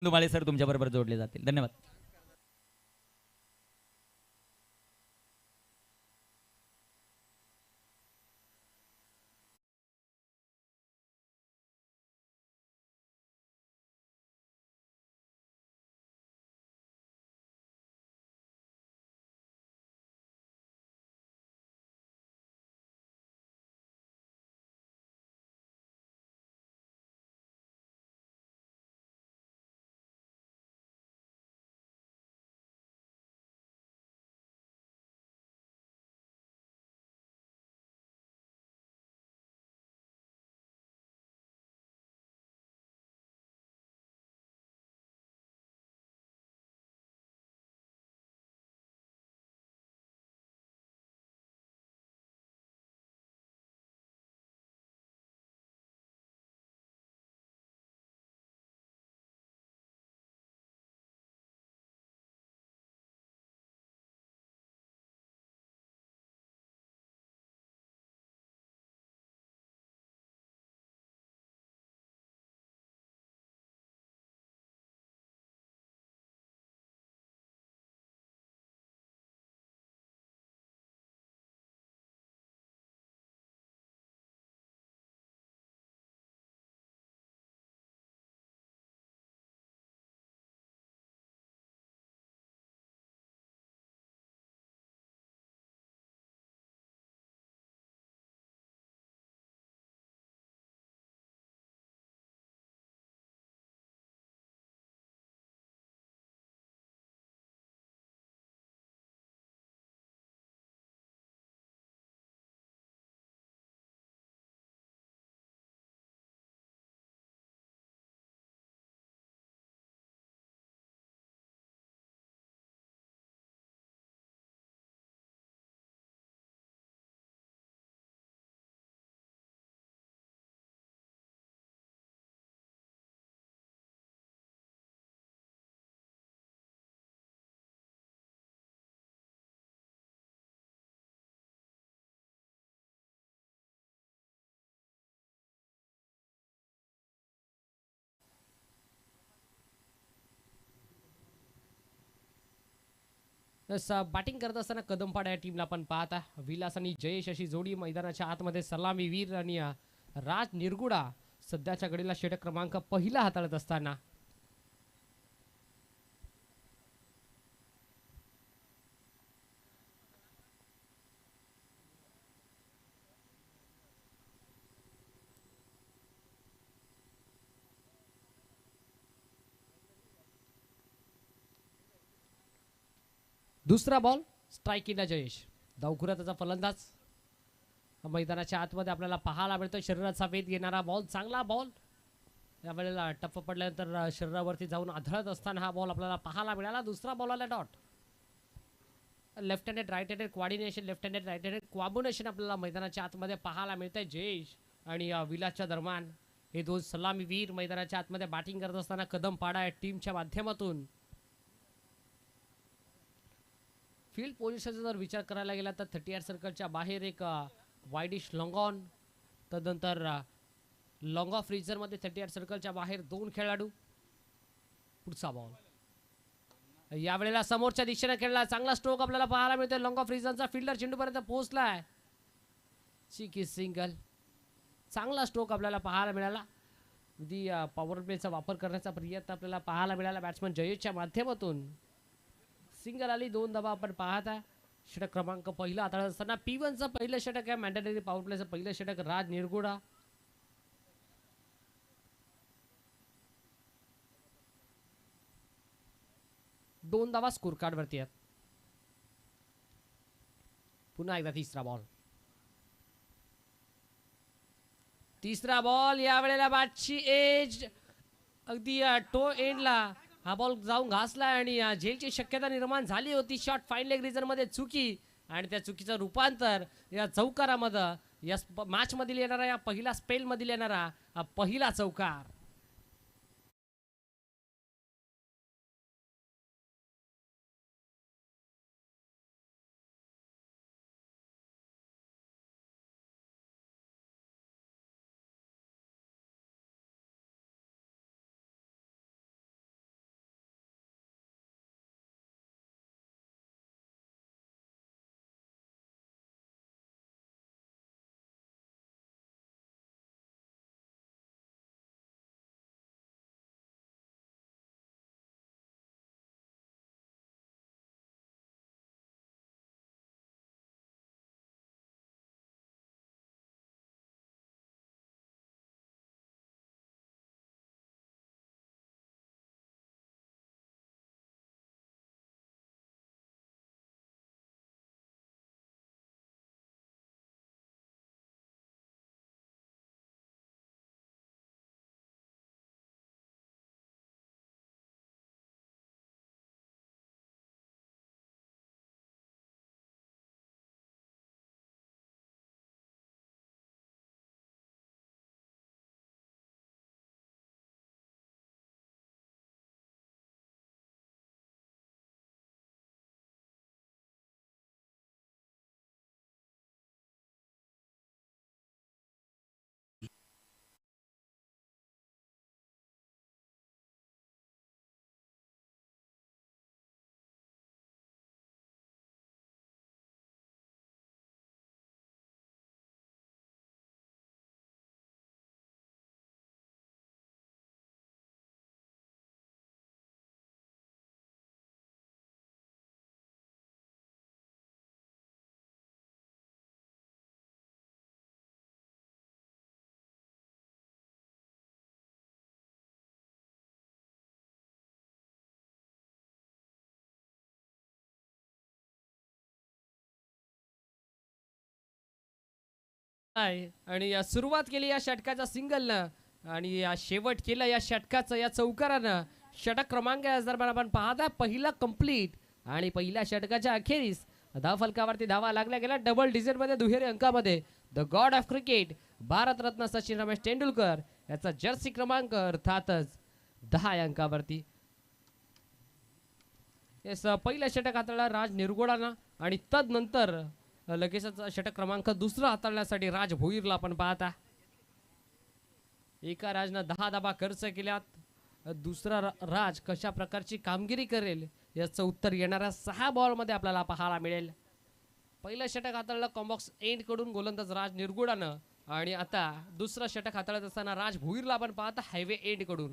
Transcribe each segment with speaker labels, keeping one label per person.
Speaker 1: Dhumale sir तुमच्याबरोबर जोडले जातील. धन्यवाद.
Speaker 2: बॅटिंग करत असताना कदमपाडा या टीमला आपण पाहता विलास आणि जयेश अशी जोडी मैदानाच्या आतमध्ये सलामी वीर आणि राज निरगुडा सध्याच्या घडीला षटक क्रमांक पहिला हाताळत असताना दुसरा बॉल स्ट्राईक केला जयेश धावखुरा त्याचा फलंदाज मैदानाच्या आतमध्ये आपल्याला पाहायला मिळतो शरीराचा वेध घेणारा बॉल चांगला बॉल यावेळेला टप्प पडल्यानंतर शरीरावरती जाऊन आदळत असताना हा बॉल आपल्याला पाहायला मिळाला दुसरा बॉल आला dot left handed right handed combination left handed right handed combination आपल्याला मैदानाच्या आतमध्ये पाहायला मिळतंय जयेश आणि विलासच्या दरम्यान हे दोन सलामी वीर मैदानाच्या आतमध्ये बॅटिंग करत असताना कदम पाडा या टीमच्या माध्यमातून फील्ड पोझिशनचा जर विचार करायला गेला तर 38 सर्कलच्या बाहेर एक वाईडिश लॉंग ऑन तदनंतर लॉंग ऑफ रिझनमध्ये 38 सर्कलच्या बाहेर दोन खेळाडू पुढचा बॉल यावेळेला समोरच्या दिशेने खेळला चांगला स्ट्रोक आपल्याला पाहायला मिळतोय long of रिझनचा fielder चेंडूपर्यंत पोहोचलाय chikki single चांगला स्ट्रोक आपल्याला पाहायला मिळाला अगदी पॉवर प्लेचा वापर करण्याचा प्रयत्न आपल्याला पाहायला मिळाला बॅट्समन जयेशच्या माध्यमातून सिंगल आली दोन धावा आपण पाहत आहे षटक क्रमांक पहिला हाताळत असताना P1चं पहिलं षटक आहे मॅन्डेटरी पॉवर प्लेचं पहिलं षटक राज निरगुडा दोन धावा स्कोर कार्ड वरती आहेत पुन्हा एकदा तिसरा बॉल यावेळेला बॅटची एज अगदी टो एंडला हा बॉल जाऊन घासला आणि झेलची शक्यता निर्माण झाली होती शॉट फाईन लेग रिझन मध्ये चुकी आणि त्या चुकीचं रूपांतर या चौकारामध्ये या मॅच मधील येणारा या पहिला स्पेल मधील येणारा पहिला चौकार आहे आणि सुरुवात केली या षटकाच्या सिंगलनं आणि शेवट केलं या षटकाचं या चौकारानं. षटक क्रमांक या दरम्यान आपण पाहता पहिला कंप्लीट आणि पहिल्या षटकाच्या अखेरीस धाव फलकावरती धावा लागल्या गेल्या डबल डिजिट मध्ये दुहेरी अंकामध्ये. The god of cricket Bharat Ratna Sachin Ramesh Tendulkar याचा जर्सी क्रमांक अर्थातच 10 या अंकावरती. येस पहिलं षटक हाताळला राज निरगुडाना आणि तदनंतर लगेचच षटक क्रमांक दुसरा हाताळण्यासाठी राज भोईरला आपण पाहता. एका राजनं 10 धाबा खर्च केल्यात. दुसरा राज कशा प्रकारची कामगिरी करेल याचं उत्तर येणाऱ्या 6 बॉल मध्ये आपल्याला पाहायला मिळेल. पहिलं षटक हाताळलं कॉम्बॉक्स एंड कडून गोलंदाज राज निरगुडानं आणि आता दुसरं षटक हाताळत असताना राज भोईरला आपण पाहता हायवे एंड कडून.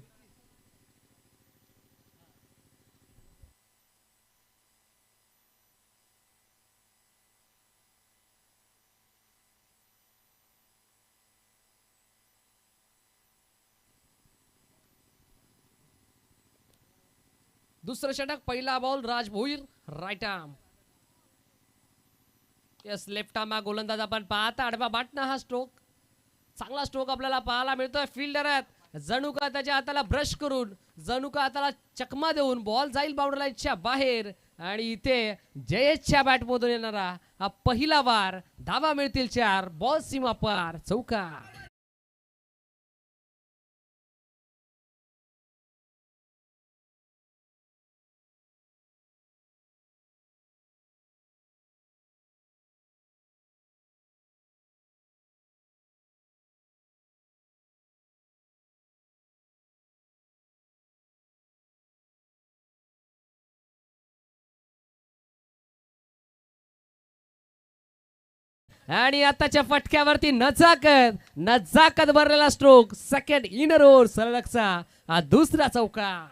Speaker 2: दुसरं षटक पहिला ball Raj Bhoir right arm. Yes left arm हा गोलंदाज आपण पाहता आडवा बाटना हा स्ट्रोक चांगला स्ट्रोक आपल्याला पाहायला मिळतोय. फिल्डर आहेत जणू का त्याच्या हाताला ब्रश करून जणू का हाताला चकमा देऊन बॉल जाईल बाउंड्री लाईनच्या बाहेर आणि इथे जयेशच्या बॅटमधून येणारा हा पहिला वार. धावा मिळतील 4 बॉल सीमा पार चौकार. आणि आताच्या फटक्यावरती नजाकत नजाकत भरलेला स्ट्रोक सेकंड इनर ओव्हर सलगचा हा दुसरा चौकार.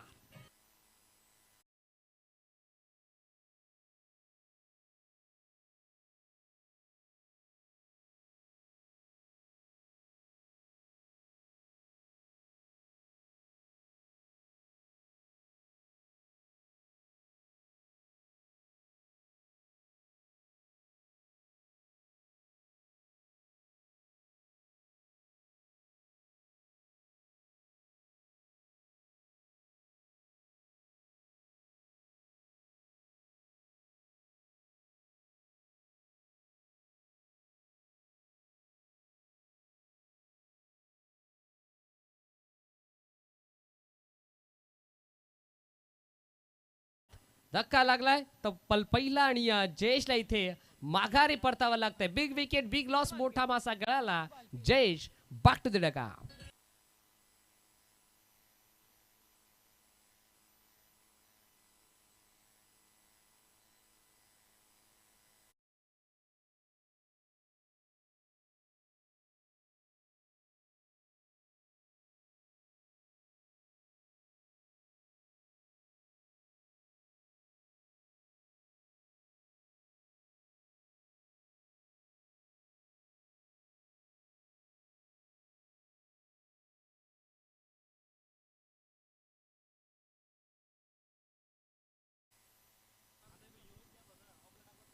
Speaker 2: धक्का लागलाय तर पहिला आणि जयेशला इथे माघारी परतावं लागतंय. बिग विकेट बिग लॉस मोठा मासा गळाला. जयेश बॅक टू द डका.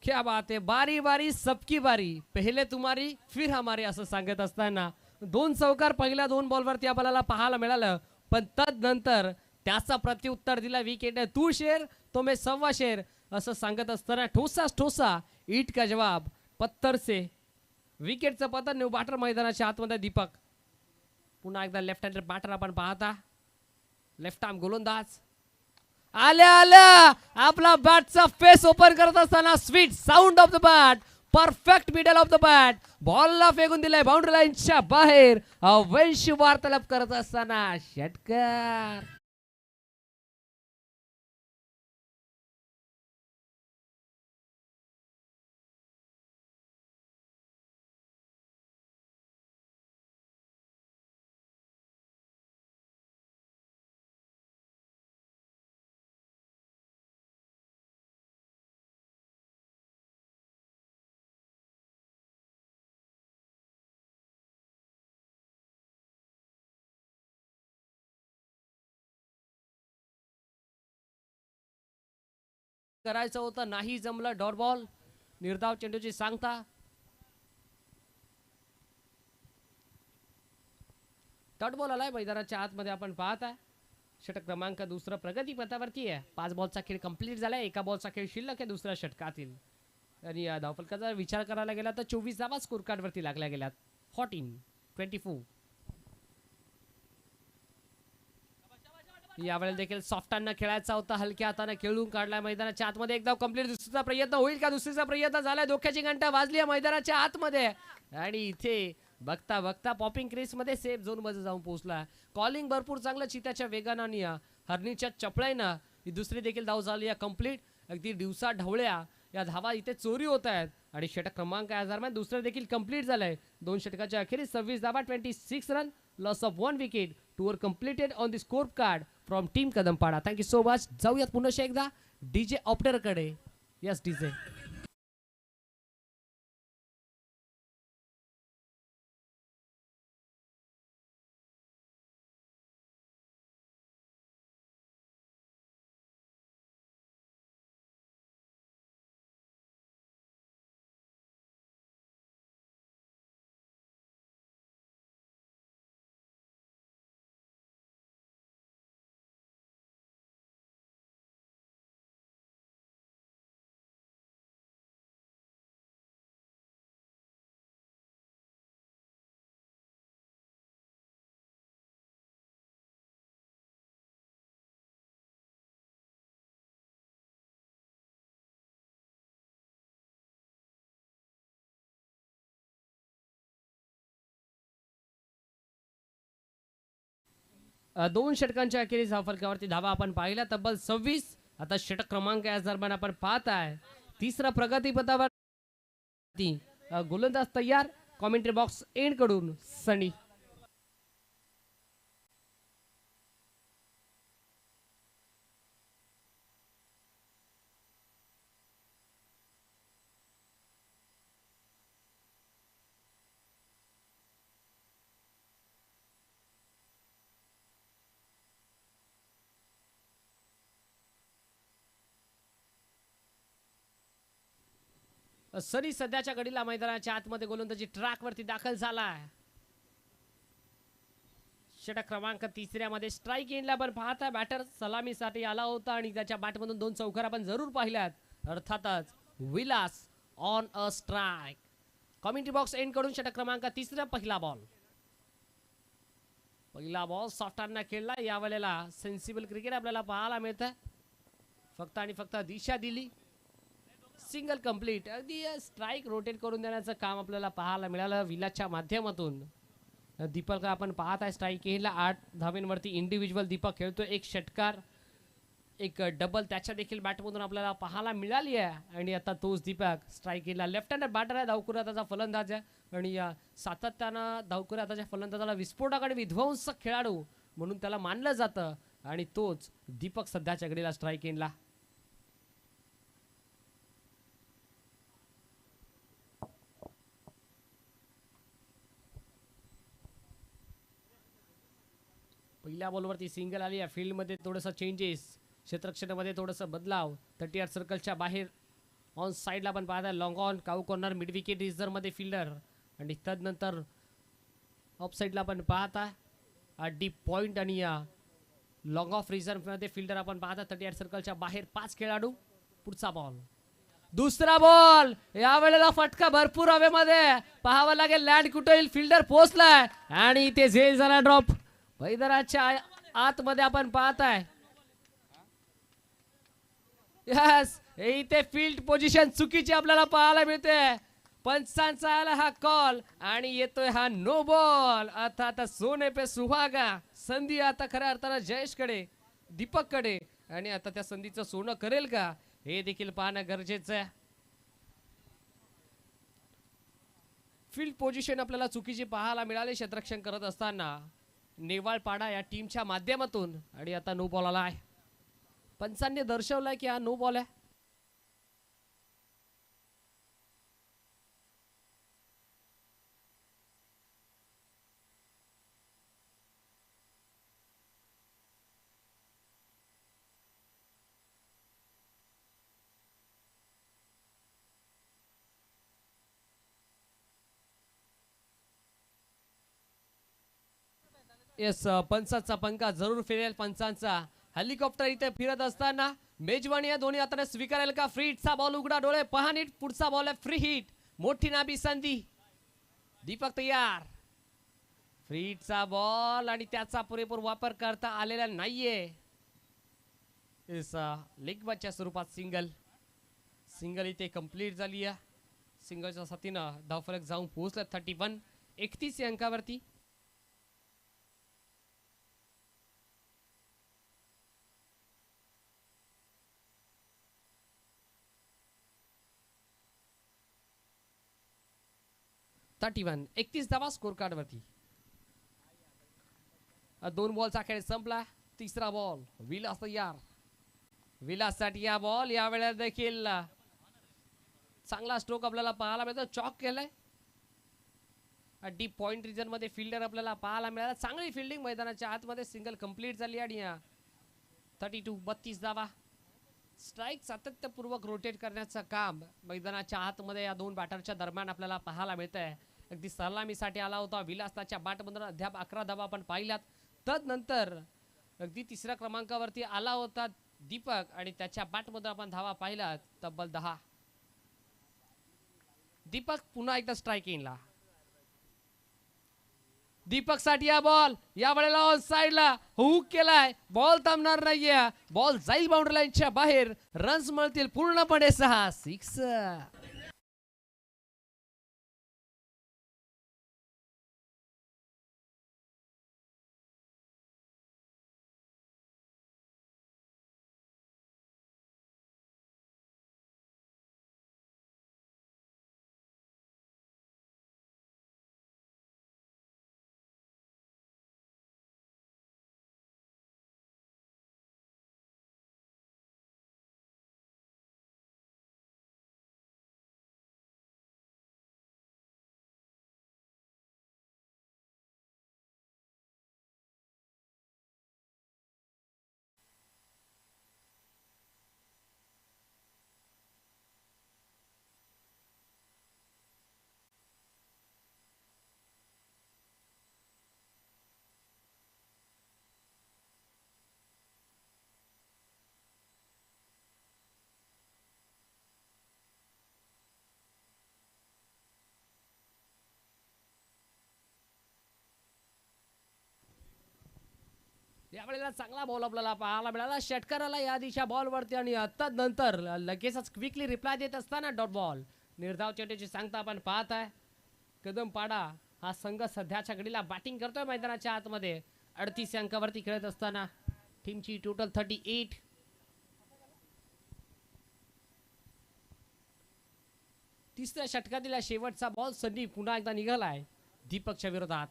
Speaker 2: क्या बात आहे. बारी बारी सबकी बारी पहिले तुम्हारी फिर हमारी असं सांगत असताना 2 चौकार पहिल्या 2 बॉलवरती आपल्याला पाहायला मिळालं. पण तदनंतर त्याचा प्रत्युत्तर दिला विकेट तू शेर तो मैं सव्वा शेर असं सांगत असताना ठोसा ठोसा ईट का जवाब पत्थर से. विकेटचं पतन न्यू बॅटर मैदानाच्या आतमध्ये. दीपक पुन्हा एकदा लेफ्ट हँडेड बॅटर आपण पाहता. लेफ्ट आर्म गोलंदाज आल्या आल्या आपला बॅटचा फेस ओपन करत असताना sweet sound of the bat perfect middle of the bat बॉलला फेकून दिलाय बाउंड्री लाईनच्या बाहेर. वंशी वार्तालाप करत असताना षटकार. करायचं होतं नाही जमलं. डॉट बॉल निर्धाव चेंडूची सांगता. डॉट बॉल आलाय मैदानाच्या आतमध्ये आपण पाहत आहे. षटक क्रमांक दुसरा प्रगती पथावरती आहे. 5 बॉलचा खेळ कंप्लीट झालाय. एका बॉलचा खेळ शिल्लक आहे दुसऱ्या षटकातील. आणि या धावफलकाचा विचार करायला गेला तर 24 धावा स्कोर कार्ड वरती लागल्या गेल्यात. 14-24. यावेळेला देखील सॉफ्टांना खेळायचा होता. हलक्या हाताने खेळून काढलाय मैदानाच्या आतमध्ये. एक धाव कंप्लीट. दुसरीचा प्रयत्न होईल का? दुसरीचा प्रयत्न झालाय. धोक्याची घंटा वाजली आहे मैदानाच्या आतमध्ये. आणि इथे बघता बघता पॉपिंग क्रीज मध्ये सेफ झोन मध्ये जाऊन पोहोचला. कॉलिंग भरपूर चांगलं चिताच्या वेगानं आणि हरणीच्या चपळाईनं ही दुसरी देखील धाव झाली आहे कंप्लीट. अगदी दिवसा ढवळ्या या धावा इथे चोरी होत आहेत. आणि षटक क्रमांक या दरम्यान दुसरं देखील कंप्लीट झालंय. 2 षटकाच्या अखेरीस 26 धावा, 26 run, loss of 1 wicket. Tour completed on the score card from team Kadampada. Thank you so much. जाऊयात पुन्हा एकदा डीजे ऑपरेटर कडे. Yes DJ. दोन षटकांच्या अखेरीस धावफलकावरती धावा आपण पाहिल्या तब्बल 26. आता षटक क्रमांक या दरम्यान आपण पाहत आहे. तिसरा प्रगती पथावर गोलंदाज तयार. कॉमेंट्री बॉक्स एंड कडून सनी. सनी सध्याच्या घडीला मैदानाच्या आतमध्ये गोलंदाजी ट्रॅक वरती दाखल झालाय. षटक क्रमांक तिसऱ्यामध्ये स्ट्राईक एंडला आपण पाहता. बॅटर सलामीसाठी आला होता आणि त्याच्या बॅटमधून 2 चौकार आपण जरूर पाहिल्यात. अर्थातच Vilas on a strike. Commentary box end कडून षटक क्रमांक तिसरा पहिला बॉल सॉफ्टांना खेळला. यावेळेला सेन्सिबल क्रिकेट आपल्याला पाहायला मिळतं. फक्त आणि फक्त दिशा दिली. Single complete. अगदी स्ट्राईक रोटेट करून देण्याचं काम आपल्याला पाहायला मिळालं विलासच्या माध्यमातून. दीपक आपण पाहत आहे स्ट्राईक एंडला 8 धावेंवरती इंडिव्हिज्युअल दीपक खेळतो. एक षटकार, एक डबल त्याच्या देखील बॅटमधून आपल्याला पाहायला मिळाली आहे. आणि आता तोच दीपक स्ट्राईक एंडला लेफ्ट हँड बॅटर आहे. धावकुरा त्याचा फलंदाज आहे आणि सातत्यानं धावकुरा त्याच्या फलंदाजाला विस्फोटक आणि विध्वंसक खेळाडू म्हणून त्याला मानलं जातं. आणि तोच दीपक सध्याच्या घडीला स्ट्राईक एंडला. पहिल्या बॉलवरती सिंगल आली आहे. फील्डमध्ये थोडंसं चेंजेस, क्षेत्ररक्षणामध्ये थोडंसं बदलाव. 38 सर्कलच्या बाहेर ऑन साईडला पण पाहता long on cow corner mid wicket रिझर्वमध्ये फिल्डर. आणि तदनंतर ऑफ साईडला पण पाहता डीप पॉइंट आणि लॉंग ऑफ रिझर्वमध्ये फिल्डर आपण पाहता. 38 सर्कलच्या बाहेर 5 खेळाडू. पुढचा बॉल, दुसरा बॉल. यावेळेला फटका भरपूर हवेमध्ये. पाहावं लागेल लँड कुठे येईल. फिल्डर पोहोचलाय आणि इथे झेल झाला ड्रॉप. मैदानाच्या आतमध्ये आपण पाहताय. यस, इथे फील्ड पोझिशन चुकीची आपल्याला पाहायला मिळते. पंचांचा आला हा कॉल आणि येतोय हा नो बॉल. आता सोने पे सुहागा. संधी आता खऱ्या अर्थानं जयेशकडे, दीपककडे. आणि आता त्या संधीचं सोनं करेल का हे देखील पाहणं गरजेचं आहे. फील्ड पोझिशन आपल्याला चुकीची पाहायला मिळाली क्षेत्ररक्षण करत असताना नेवाळपाडा या टीमच्या माध्यमातून. आणि आता नो बॉल आला आहे. पंचांनी दर्शवलाय की हा नो बॉल आहे. येस, पंचांचा पंखा जरूर फिरेल. पंचांचा हेलिकॉप्टर इथे फिरत असताना मेजवानी या दोन्ही हाताने स्वीकारेल का? फ्री हिटचा बॉल, उघडा डोळे, पहा नीट. पुढचा बॉल आहे फ्री हिट, मोठी नाबी संधी. दीपक तयार. फ्री हिटचा बॉल आणि त्याचा पुरेपूर वापर करता आलेला नाहीये. येस, लेग बॅटच्या स्वरूपात सिंगल. सिंगल इथे कंप्लीट झाली आहे. सिंगलच्या साथीनं धावफलक जाऊन पोहोचलं 31 या अंकावरती. .31 31 धावा स्कोर कार्ड वरती. दोन बॉलचा खेळ संपला. तिसरा बॉल, विलास तयार. विलाससाठी हा बॉल यावेळेला देखील चांगला स्ट्रोक आपल्याला पाहायला मिळतो. चॉक केलाय. डीप पॉइंट रिजन मध्ये फिल्डर आपल्याला पाहायला मिळाला. चांगली फिल्डिंग मैदानाच्या आतमध्ये. सिंगल कंप्लीट झाली आणि 32 धावा. स्ट्राईक सातत्यपूर्वक रोटेट करण्याचं काम मैदानाच्या आतमध्ये या दोन बॅटरच्या दरम्यान आपल्याला पाहायला मिळत आहे. अगदी सलामीसाठी आला होता विलास. त्याच्या बॅटमधून अद्याप 11 धावा आपण पाहिल्यात. तदनंतर अगदी तिसऱ्या क्रमांकावरती आला होता दीपक आणि त्याच्या बॅटमधून आपण धावा पाहिल्यात तब्बल 10. दीपक पुन्हा एकदा स्ट्राईकिंगला. दीपक साठी हा बॉल या वेळेला ऑन साइडला हुक केलाय. बॉल थांबणार नाहीये. बॉल जाईल बाउंड्री लाईनच्या बाहेर. रन्स मिळतील पूर्णपणे 6. 6. यावेळेला चांगला बॉल आपल्याला पाहायला मिळाला. षटकाराला या दिशा बॉलवरती आणि आता नंतर लगेचच क्विकली रिप्लाय देत असताना डॉट बॉल. निर्धाव चेंडूची सांगता आपण पाहत आहे. कदमपाडा हा संघ सध्याच्या घडीला बॅटिंग करतोय मैदानाच्या आतमध्ये. 38 अंकावरती खेळत असताना टीमची टोटल 38. तिसऱ्या षटकातील शेवटचा बॉल संधी पुन्हा एकदा निघालाय दीपकच्या विरोधात.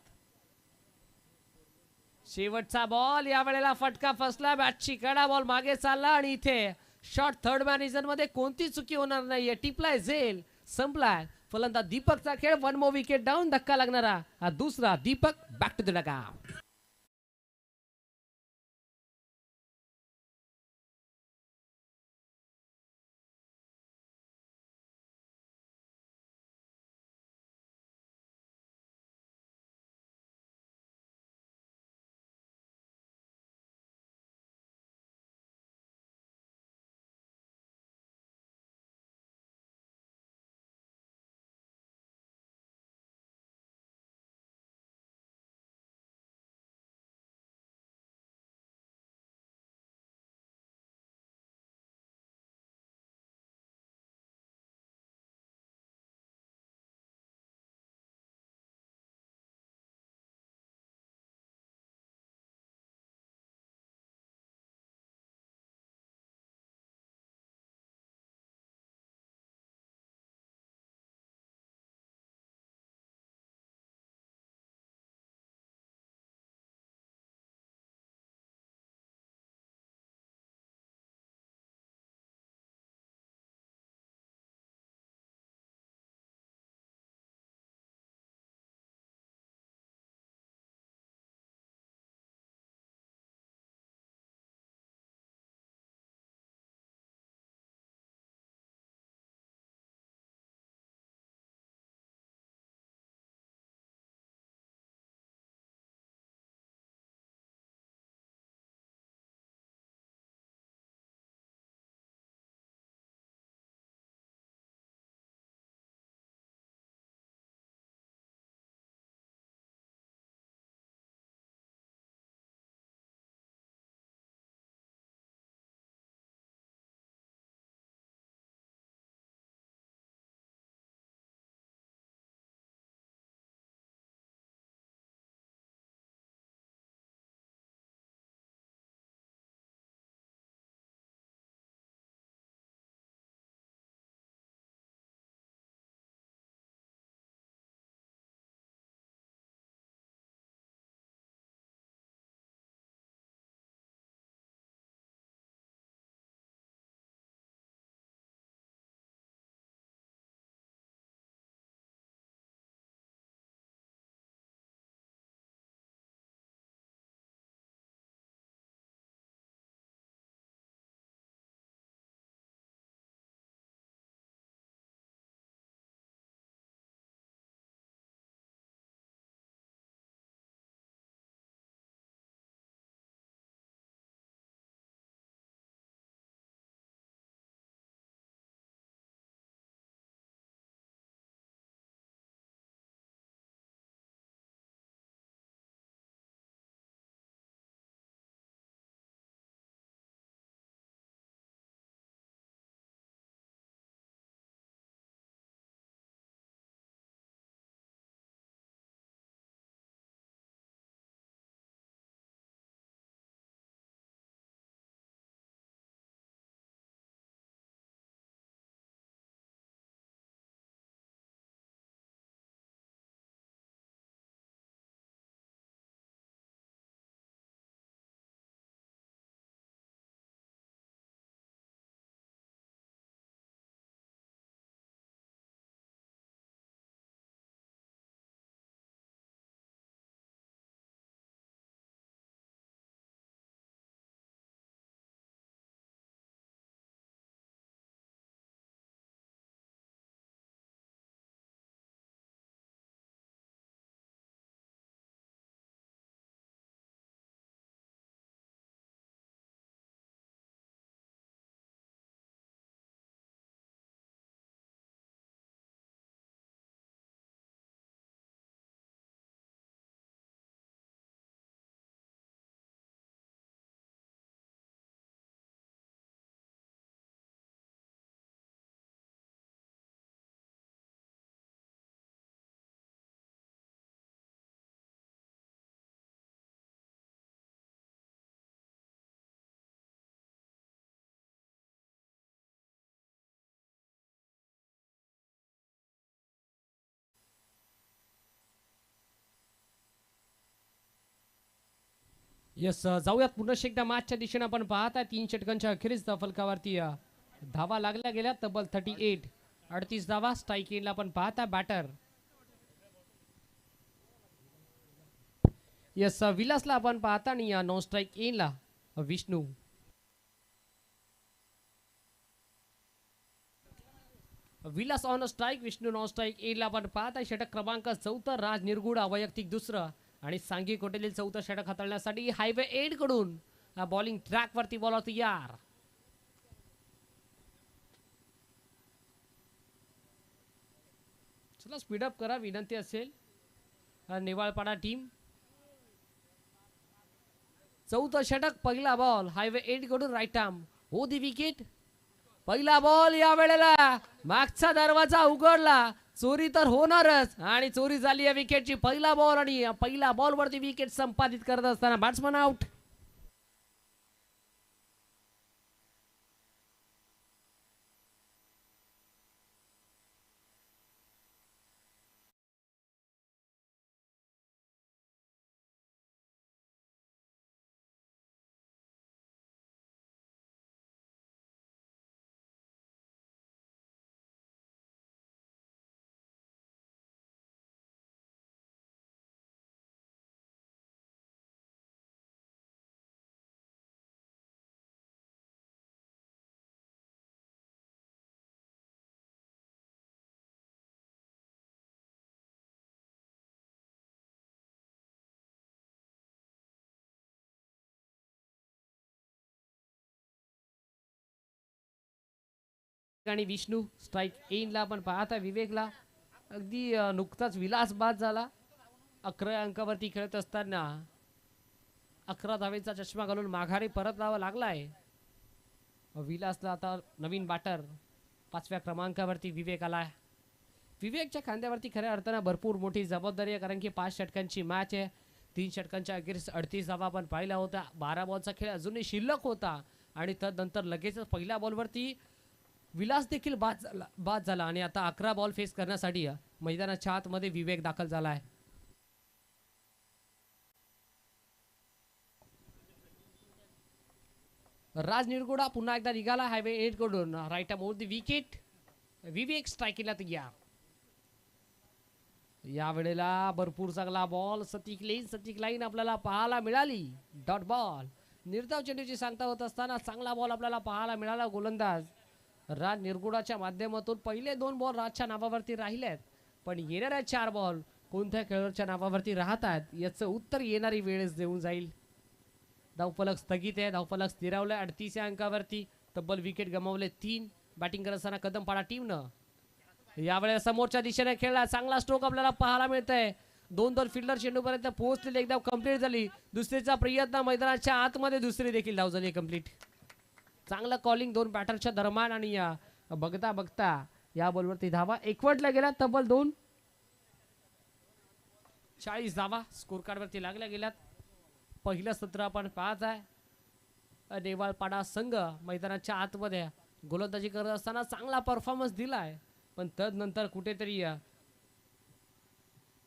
Speaker 2: शेवटचा बॉल या वेळेला फटका फसला. बॅटची कडा, बॉल मागे चालला आणि इथे शॉर्ट थर्ड मॅन रिजन मध्ये कोणती चुकी होणार नाहीये. टिपलाय झेल, संपलाय. फलंदाज दीपकचा खेळ. 1 मोर विकेट डाऊन. धक्का लागणारा हा दुसरा. Deepak back to the dugout. Yes जाऊयात पुन्हा एकदा मॅचच्या दिशेने आपण पाहत आहे 3 षटकांच्या अखेरीस फलकावरती धावा लागल्या गेल्या तब्बल 38 38 धावा. स्ट्राईक एंडला आपण पाहत आहे बॅटर यस विलासला आपण पाहता आणि नॉन स्ट्राईक एंडला Vishnu. Vilas on strike, Vishnu non strike एंडला आपण पाहत आहे. षटक क्रमांक 4 राज निरगुडा वैयक्तिक दुसरं आणि सांघिक कोटेतील 4 षटक हाताळण्यासाठी हायवे एंड कडून बॉलिंग ट्रॅक वरती बॉलर तयार. चला स्पीडअप करा विनंती असेल. नेवाळपाडा टीम 4 षटक पहिला बॉल हायवे एंड कडून राईट आर्म हो दी विकेट. पहिला बॉल या वेळेला मागचा दरवाजा उघडला. चोरी तर होणारच आणि चोरी झाली या विकेटची. पहिला बॉल आणि पहिला बॉल वरती विकेट संपादित करत असताना बॅट्समन आउट. आणि विष्णू स्ट्राईक एंडला आपण पाहता विवेकला. अगदी नुकताच विलास बाद झाला. 11 अंकावरती खेळत असताना 11 धावेचा चष्मा घालून माघारी परत जावं लागलाय विलासला. आता नवीन बॅटर 5व्या क्रमांकावरती विवेक आलाय. विवेकच्या खांद्यावरती खऱ्या अर्थानं भरपूर मोठी जबाबदारी आहे, कारण की 5 षटकांची मॅच आहे. 3 षटकांच्या अखेरीस 38 धावा आपण पाहिला होता. 12 बॉलचा खेळ अजूनही शिल्लक होता आणि त्यानंतर लगेचच पहिल्या बॉलवरती विलास देखील बाद झाला आणि आता 11 बॉल फेस करण्यासाठी मैदानाच्या आतमध्ये विवेक दाखल झाला आहे. राज निरगुडा पुन्हा एकदा निघाला हायवे एंड कडून राईट मोर दी विकेट. विवेक स्ट्राईकला तयार. या वेळेला भरपूर चांगला बॉल सतीक लाईन आपल्याला पाहायला मिळाली. डॉट बॉल निर्धाव चेंडूची सांगता होत असताना चांगला बॉल आपल्याला पाहायला मिळाला. गोलंदाज राज निरगुडाच्या माध्यमातून पहिले 2 बॉल राजच्या नावावरती राहिलेत, पण येणाऱ्या 4 बॉल कोणत्या खेळाडूच्या नावावरती राहतात याचं उत्तर येणारी वेळेस देऊन जाईल. धावफलक स्थगित आहे. धावफलक स्थिरावलाय 38 अंकावरती. तब्बल विकेट गमावले 3. बॅटिंग करत असताना कदमपाडा टीमनं यावेळेला समोरच्या दिशेने खेळला. चांगला स्ट्रोक आपल्याला पाहायला मिळतंय. 2 फिल्डर चेंडूपर्यंत पोहोचलेले. एकदा कंप्लीट झाली. दुसरीचा प्रयत्न मैदानाच्या आतमध्ये दुसरी देखील धाव झाली कंप्लीट. चांगलं कॉलिंग 2 बॅटरच्या दरम्यान आणि बघता बघता या बॉलवरती धावा एकवटल्या गेल्या. तब्बल 40 धावा स्कोर कार्डवरती लागल्या गेल्यात. पहिलं सत्र आपण पाहत आहे. नेवाळपाडा संघ मैदानाच्या आतमध्ये गोलंदाजी करत असताना चांगला परफॉर्मन्स दिलाय, पण तदनंतर कुठेतरी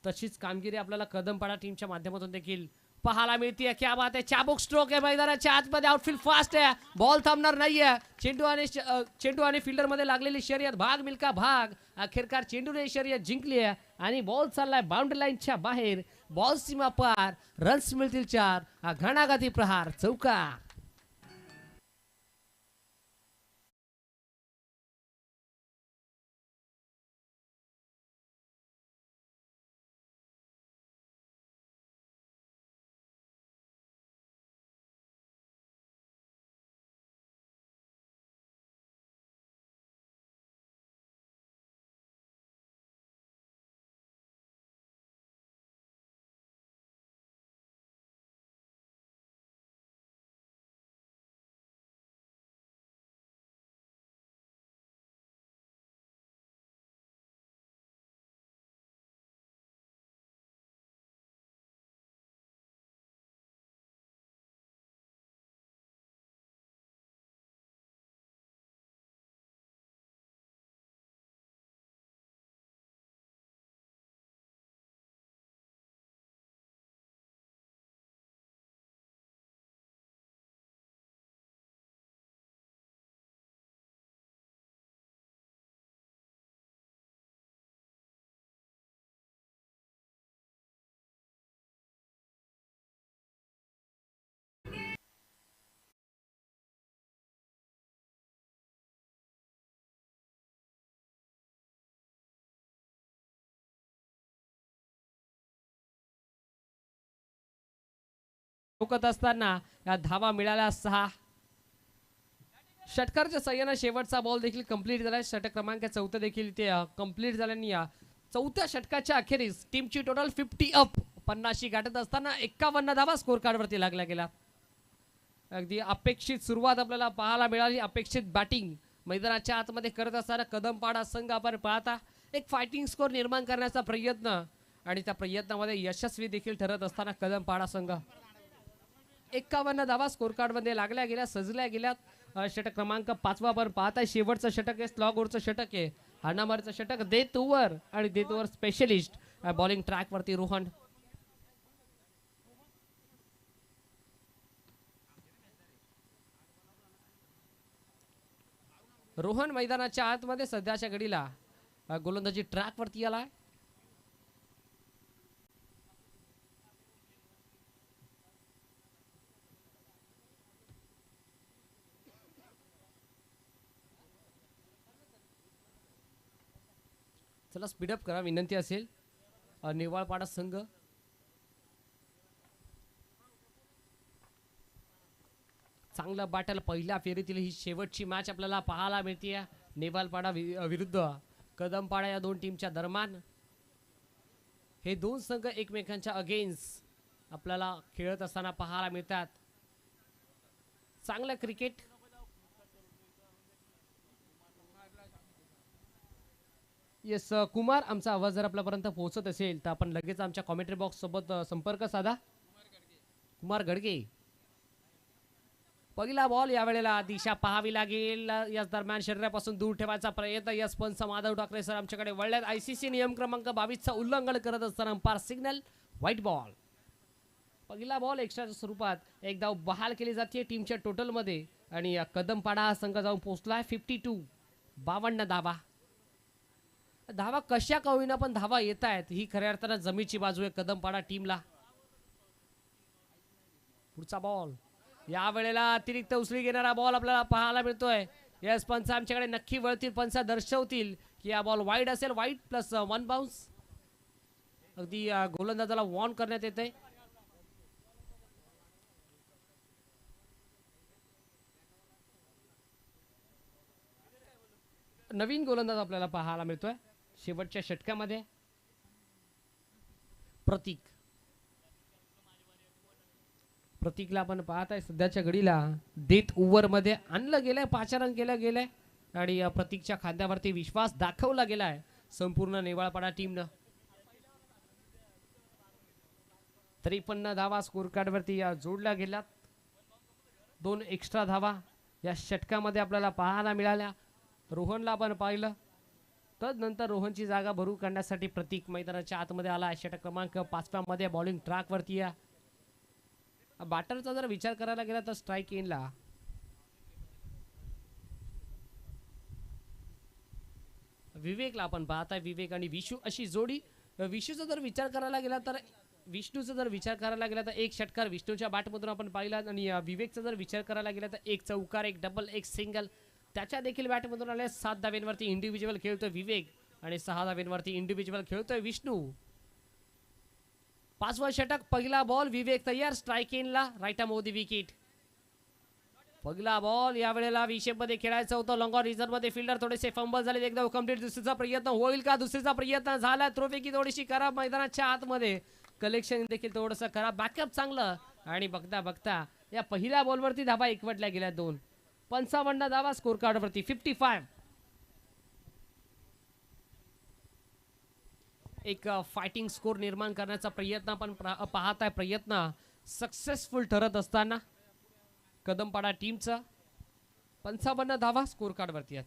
Speaker 2: तशीच कामगिरी आपल्याला कदमपाडा टीमच्या माध्यमातून देखील पाहायला मिळते. क्या बात आहे. चाबुक स्ट्रोक आहे मैदानाच्या आतमध्ये. आउटफील्ड फास्ट आहे. बॉल थांबणार नाहीये. चेंडू आणि फिल्डर मध्ये लागलेली शर्यत भाग मिल्का भाग. अखेरकार चेंडूने शर्यत जिंकली आहे आणि बॉल चाललाय बाउंड्री लाईनच्या बाहेर. बॉल सीमा पार. रन्स मिळतील 4. हा घणाघाती प्रहार चौकार. ठोकत असताना या धावा मिळाल्या 6. षटकारच्या सहाय्यानं शेवटचा बॉल देखील कंप्लीट झालाय. षटक क्रमांक 14 देखील ते कंप्लीट झाल्याने या चौथ्या षटकाच्या अखेरीस टीमची टोटल 50 अप 50 गाठत असताना 51 धावा स्कोर कार्ड वरती लागल्या गेल्या. अगदी अपेक्षित सुरुवात आपल्याला पाहायला मिळाली. अपेक्षित बॅटिंग मैदानाच्या आतमध्ये करत असताना कदमपाडा संघ आपण पाहता एक फायटिंग स्कोर निर्माण करण्याचा प्रयत्न आणि त्या प्रयत्नामध्ये यशस्वी देखील ठरत असताना कदमपाडा संघ 51 धावा स्कोर कार्ड मध्ये लागल्या गेल्या सजल्या गेल्यात. षटक क्रमांक 5 आपण पाहताय. शेवटचं षटक आहे. स्लॉग ओव्हरचं षटक आहे. हाणामारीचं षटक डेथ ओव्हर आणि death over specialist bowling track वरती रोहन. रोहन मैदानाच्या आतमध्ये सध्याच्या घडीला गोलंदाजी ट्रॅक वरती आलाय. चला स्पीडअप करा विनंती असेल. नेवाळपाडा संघ चांगला बॅटल. पहिल्या फेरीतील ही शेवटची मॅच आपल्याला पाहायला मिळते. नेवाळपाडा विरुद्ध कदमपाडा या दोन टीमच्या दरम्यान हे दोन संघ एकमेकांच्या अगेन्स्ट आपल्याला खेळत असताना पाहायला मिळतात. चांगलं क्रिकेट. येस कुमार, आमचा आवाज जर आपल्यापर्यंत पोहोचत असेल तर आपण लगेच आमच्या कॉमेंट्री बॉक्स सोबत संपर्क साधा. कुमार गडगे. पहिला बॉल यावेळेला दिशा पाहावी लागेल. याच दरम्यान शरीरापासून दूर ठेवायचा प्रयत्न. यस पंच माधव ठाकरे सर आमच्याकडे वळल्यात. आयसीसी नियम क्रमांक 22 उल्लंघन करत असताना अंपायर सिग्नल व्हाईट बॉल. पहिला बॉल एक्स्ट्राच्या स्वरूपात एक धाव बहाल केली जाते टीमच्या टोटल मध्ये आणि कदमपाडा हा संघ जाऊन पोहोचलाय 52 52 धावा. धावा कशा का होईना पण धावा येत आहेत. ही खऱ्या अर्थानं जमीची बाजू आहे कदमपाडा टीमला. पुढचा बॉल यावेळेला अतिरिक्त उसळी घेणारा बॉल आपल्याला पाहायला मिळतोय. यस पंच आमच्याकडे नक्की वळतील. पंच दर्शवतील की हा बॉल वाईड असेल. Wide plus 1 bounce. अगदी गोलंदाजाला वॉर्न करण्यात येते. नवीन गोलंदाज आपल्याला पाहायला मिळतोय शेवटच्या षटकामध्ये. प्रतीकला आपण पाहताय सध्याच्या घडीला डेथ ओव्हर मध्ये आणलं गेलंय. 5 रन केलं गेलंय आणि प्रतीकच्या खांद्यावरती विश्वास दाखवला गेलाय संपूर्ण नेवाळपाडा टीमनं. 53 धावा स्कोर कार्ड वरती जोडल्या गेल्यात. 2 एक्स्ट्रा धावा या षटकामध्ये आपल्याला पाहायला मिळाल्या. रोहनला आपण पाहिलं. तदनंतर रोहनची जागा भरू करण्यासाठी प्रतीक मैदानाच्या आतमध्ये आला. षटक क्रमांक 5 मध्ये बॉलिंग ट्रॅक वरती या. बॅटरचा जर विचार करायला गेला तर स्ट्राईक इनला विवेकला आपण पाहताय. विवेक आणि विशू अशी जोडी. विशूचा जर विचार करायला गेला तर विष्णूचा जर विचार करायला गेला तर एक षटकार विष्णूच्या बॅटमधून आपण पाहिला आणि विवेकचा जर विचार करायला गेला तर एक चौकार, एक डबल, एक सिंगल त्याच्या देखील बॅटमधून आले. 7 धाव्यांवरती इंडिव्हिज्युअल खेळतोय विवेक आणि 6 धाव्यांवरती इंडिव्हिज्युअल खेळतोय विष्णू. 5वा षटक. पहिला बॉल. विवेक तयार. स्ट्राईक इनला right arm over the wicket. पहिला बॉल यावेळेला विषेप मध्ये खेळायचं होतं. लॉंग ऑन रिझर्व मध्ये फिल्डर थोडेसे फंबल झाले. एकदा कंप्लीट. दुसरीचा प्रयत्न होईल का? दुसरीचा प्रयत्न झाला. थ्रोफेकी थोडीशी खराब. मैदानाच्या आतमध्ये कलेक्शन देखील थोडंसं खराब. बॅकअप चांगलं आणि बघता बघता या पहिल्या बॉलवरती धावा एकवटल्या गेल्या. 2 55 धावा स्कोर कार्ड वरती 55. एक फायटिंग स्कोर निर्माण करण्याचा प्रयत्न आपण पाहताय. प्रयत्न सक्सेसफुल ठरत असताना कदमपाडा टीमचा 55 धावा स्कोर कार्ड वरती आहेत.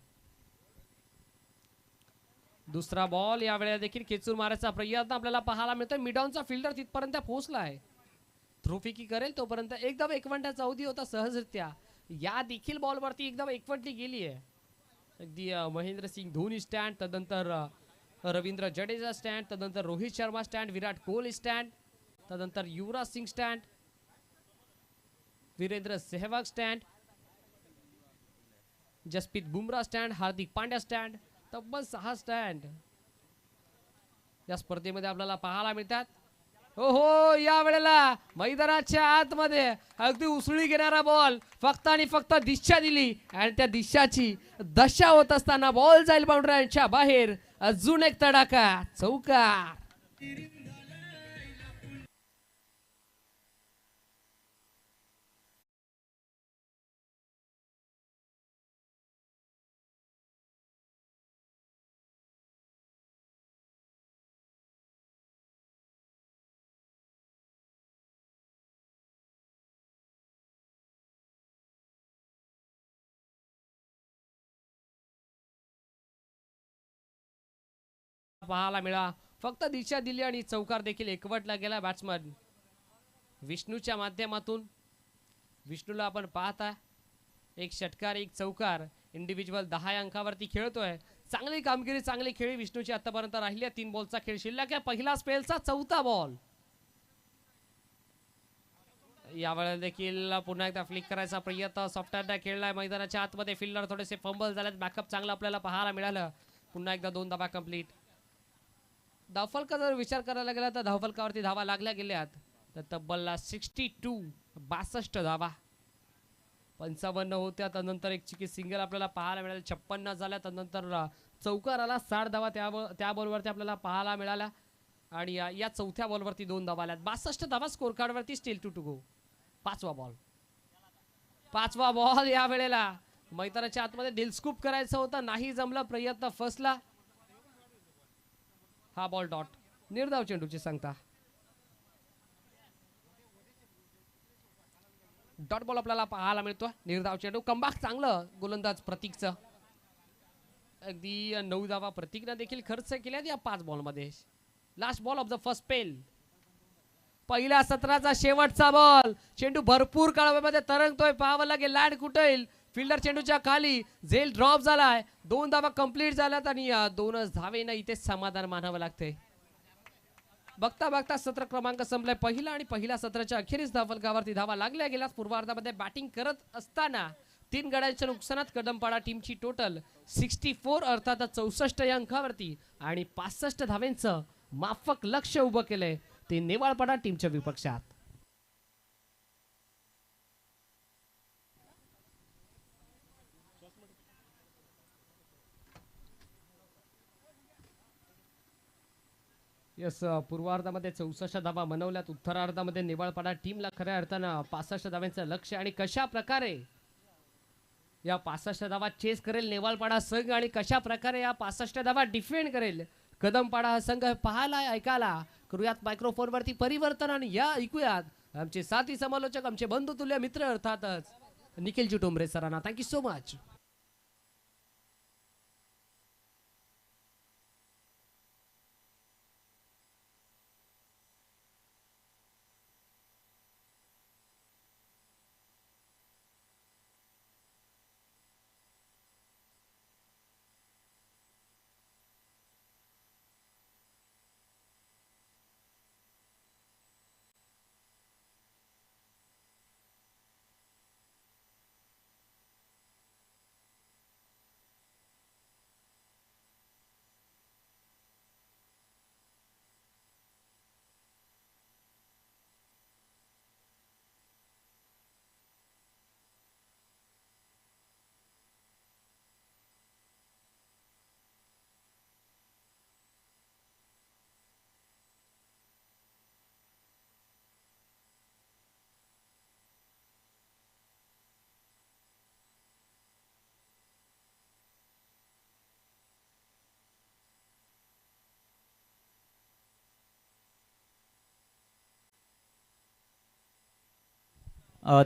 Speaker 2: दुसरा बॉल यावेळेला देखील खेचून मारायचा प्रयत्न आपल्याला पाहायला मिळतोय. मिडॉनचा फिल्डर तिथपर्यंत पोहोचला आहे. थ्रोफिकी करेल तोपर्यंत एकदम एकवटाचा अवधी होता सहजरित्या. या देखील बॉलवरती एकदम एकवटली गेली आहे. अगदी महेंद्र सिंग धोनी स्टँड, तदनंतर रवींद्र जडेजा स्टँड, तदनंतर रोहित शर्मा स्टँड, विराट कोहली स्टँड, तदनंतर Yuvraj Singh stand, Virender Sehwag stand, Jasprit Bumrah stand, Hardik Pandya stand. तब्बल 6 स्टँड या स्पर्धेमध्ये आपल्याला पाहायला मिळतात. हो या वेळेला मैदानाच्या आतमध्ये अगदी उसळी घेणारा बॉल फक्त आणि फक्त दिशा दिली आणि त्या दिशाची दशा होत असताना बॉल जाईल बाउंड्रीच्या बाहेर. अजून एक तडाखा चौकार. पाहायला मिळा फक्त दिशा दिली आणि चौकार देखील एकवटला गेला बॅट्समन विष्णूच्या माध्यमातून. विष्णूला आपण पाहता एक षटकार एक चौकार इंडिव्हिज्युअल 10 अंकावरती खेळतोय. चांगली कामगिरी चांगली खेळी विष्णूची आतापर्यंत राहिली आहे. 3 बॉलचा खेळ शिल्लक आहे. पहिला स्पेलचा चौथा बॉल. यावेळेला देखील पुन्हा एकदा फ्लिक करायचा प्रयत्न सॉफ्टवेअरने खेळलाय मैदानाच्या आतमध्ये. फिल्डर थोडेसे फंबल झालेत. बॅकअप चांगला आपल्याला पाहायला मिळालं. पुन्हा एकदा 2 धावा कंप्लीट. धावफलका जर विचार करायला गेला तर धावफलकावरती धावा लागल्या गेल्यात तर तब्बल 62 धावा 55 होत्या. त्यानंतर एक चिकी सिंगल आपल्याला पाहायला मिळाले. 56 झाल्या. त्यानंतर चौकार आला. 60 धावा त्या बॉलवरती आपल्याला पाहायला मिळाल्या आणि या चौथ्या बॉलवरती 2 धावा आल्यात. 62 धावा स्कोर कार्डवरती स्टील टू गो. पाचवा बॉल या वेळेला मैदानाच्या आतमध्ये दिलस्कूप करायचं होतं नाही जमला. प्रयत्न फसला. हा बॉल डॉट. निर्धाव चेंडूची सांगता. डॉट बॉल आपल्याला पाहायला मिळतो. निर्धाव चेंडू. कमबॅक चांगलं गोलंदाज प्रतीकचं. अगदी 9 धावा प्रतीकनं देखील खर्च केल्यात या 5 बॉलमध्ये. Last ball of the first spell. पहिल्या सत्राचा शेवटचा बॉल. चेंडू भरपूर काळामध्ये तरंगतोय. पाहावं लागेल लँड कुठे येईल. फिल्डर चेंडूच्या खाली. झेल ड्रॉप झालाय. 2 धावा कंप्लीट झाल्यात आणि 2च धावेनं इथे समाधान मानावं लागतंय. बघता बघता सत्र क्रमांक संपलाय. पहिल्या सत्राच्या अखेरीस धावफलकावरती धावा लागल्या गेल्या. पूर्वार्धामध्ये बॅटिंग करत असताना 3 गड्यांच्या नुकसानात कदमपाडा टीमची टोटल 64 अर्थात 64 या अंकावरती आणि 65 धावेंचं माफक लक्ष उभं केलंय ते नेवाळपाडा टीमच्या विपक्षात. यस पूर्वार्धामध्ये 64 धावा मनवल्यात. उत्तरार्धामध्ये नेवाळपाडा टीमला खऱ्या अर्थानं 65 धाव्यांचं लक्ष आणि कशा प्रकारे या 65 धावा चेस करेल नेवाळपाडा संघ आणि कशा प्रकारे या 65 धावा डिफेंड करेल कदमपाडा हा संघ पाहायला ऐकायला करूयात मायक्रोफोनवरती परिवर्तन आणि या ऐकूयात आमचे साथी समालोचक आमचे बंधुतुल्य मित्र अर्थातच निखिलजी टोंबरे सरांना. Thank you so much.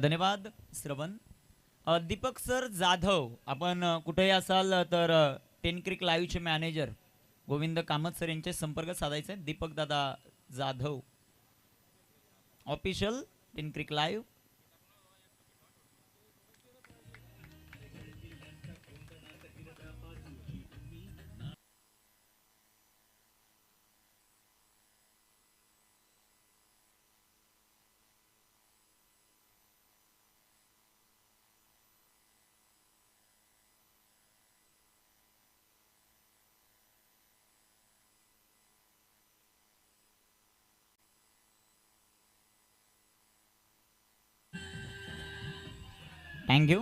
Speaker 1: धन्यवाद श्रवण. दीपक सर जाधव, आपण कुठेही असाल तर टेन क्रिक लाईव्हचे मॅनेजर गोविंद कामत सर यांचे संपर्क साधायचे. दीपक दादा जाधव ऑफिशियल टेन क्रिक लाईव्ह. थँक्यू.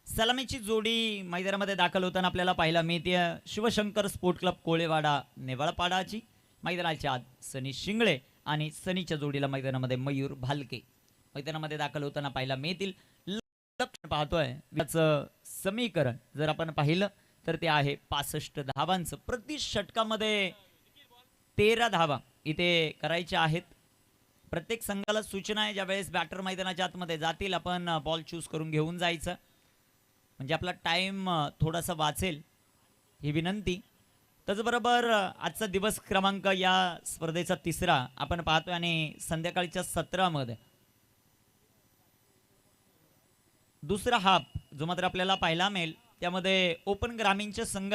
Speaker 1: सलामीची जोडी मैदानामध्ये दाखल होताना आपल्याला पाहायला मिळते. शिवशंकर स्पोर्ट क्लब कोळेवाडा नेवाळपाडाची मैदानाच्या आत सनी शिंगळे आणि सनीच्या जोडीला मैदानामध्ये मयूर भालके मैदानामध्ये दाखल होताना पाहायला मिळतील. लक्ष पाहतोय याचं समीकरण जर आपण पाहिलं तर ते आहे 65 धावांचं. प्रति षटकामध्ये 13 धावा इथे करायच्या आहेत. प्रत्येक संघाला सूचना आहे ज्यावेळेस बॅटर मैदानाच्या आतमध्ये जातील आपण बॉल चूज करून घेऊन जायचं म्हणजे आपला टाइम थोडासा वाचेल ही विनंती. त्याचबरोबर आजचा दिवस क्रमांक या स्पर्धेचा तिसरा आपण पाहतोय आणि संध्याकाळच्या सत्रामध्ये दुसरा हाफ जो मात्र आपल्याला पाहायला मिळेल त्यामध्ये ओपन ग्रामीणचे संघ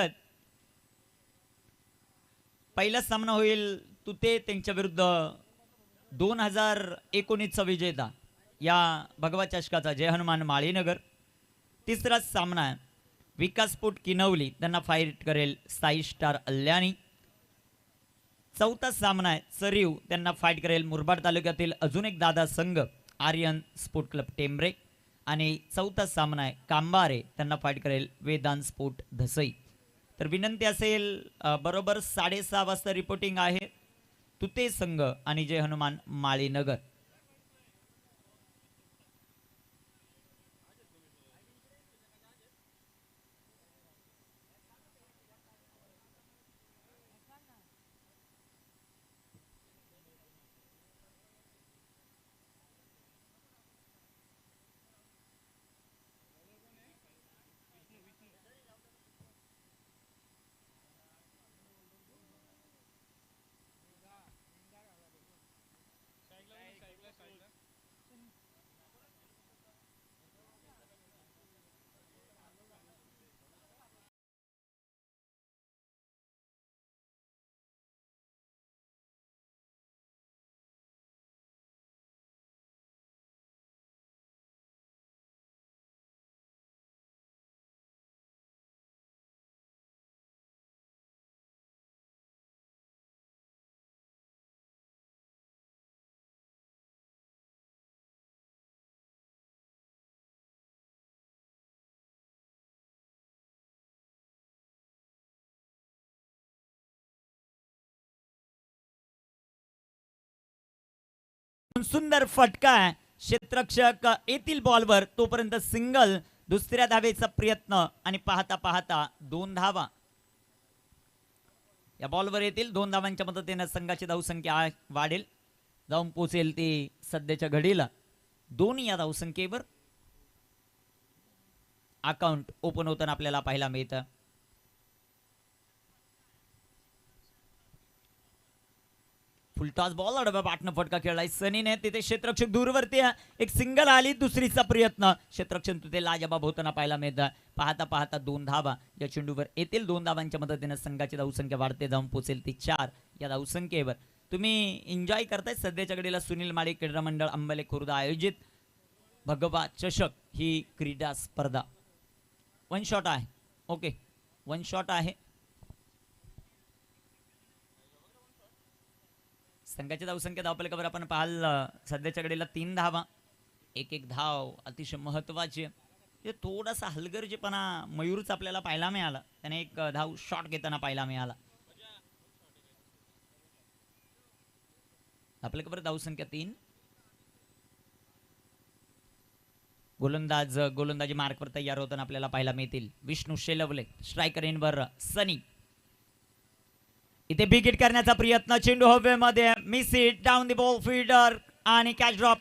Speaker 1: पहिला सामना होईल तुते त्यांच्या विरुद्ध 2019चा विजेता या भगवा चषकाचा जय हनुमान माळीनगर. तिसरा सामना विकास स्पोर्ट किनवली त्यांना फाईट करेल साई स्टार अल्यानी. चौथा सामना आहे चरीव त्यांना फाईट करेल मुरबाड तालुक्यातील अजून एक दादा संघ आर्यन स्पोर्ट क्लब टेंबरे. आणि चौथा सामना आहे कांबारे त्यांना फाईट करेल वेदांत स्पोर्ट धसई. तर विनंती असेल बरोबर 6:30 वाजता रिपोर्टिंग आहे तुते संघ आणि जय हनुमान माळीनगर. सुंदर फटका क्षेत्ररक्षक येतील बॉलवर तोपर्यंत सिंगल दुसऱ्या धावेचा प्रयत्न आणि पाहता पाहता 2 धावा या बॉलवर येतील. 2 धावांच्या मदतीने संघाची धावसंख्या वाढेल जाऊन पोहोचेल ती सध्याच्या घडीला 2 या धावसंख्येवर. अकाउंट ओपन होताना आपल्याला पाहायला मिळतं. फुलटॉस बॉल अडवा पाटणं फटका खेळलाय सनीने तिथे क्षेत्ररक्षक दूरवरती एक सिंगल आली दुसरीचा प्रयत्न क्षेत्ररक्षक तिथे लाजबाब होताना पाहायला मिळतं. पाहता पाहता 2 धावा या चेंडूवर येतील. 2 धावांच्या मदतीने संघाची धावसंख्या वाढते जाऊन पोहोचेल ती 4 या धावसंख्येवर. तुम्ही एन्जॉय करताय सध्याच्या घडीला सुनील माळी क्रीडा मंडळ अंबले खुर्द आयोजित भगवा चषक ही क्रीडा स्पर्धा. 1 शॉट आहे. ओके 1 शॉट आहे. संघाची धावसंख्या धावफलकावर आपण पाहाल सध्याच्या घडीला 3 धावा. एक धाव अतिशय महत्वाची. थोडासा हलगर्जीपणा मयूरचा आपल्याला पाहायला मिळाला. त्याने एक धाव शॉट घेताना पाहायला मिळाला. धावफलकावर धावसंख्या 3. गोलंदाजी मार्कवर तयार होताना आपल्याला पाहायला मिळतील. विष्णू शेलवले स्ट्रायकर इनवर सनी इथे बिगिट करण्याचा प्रयत्न चेंडू हवेमध्ये miss it down the ball fielder आणि कॅच ड्रॉप.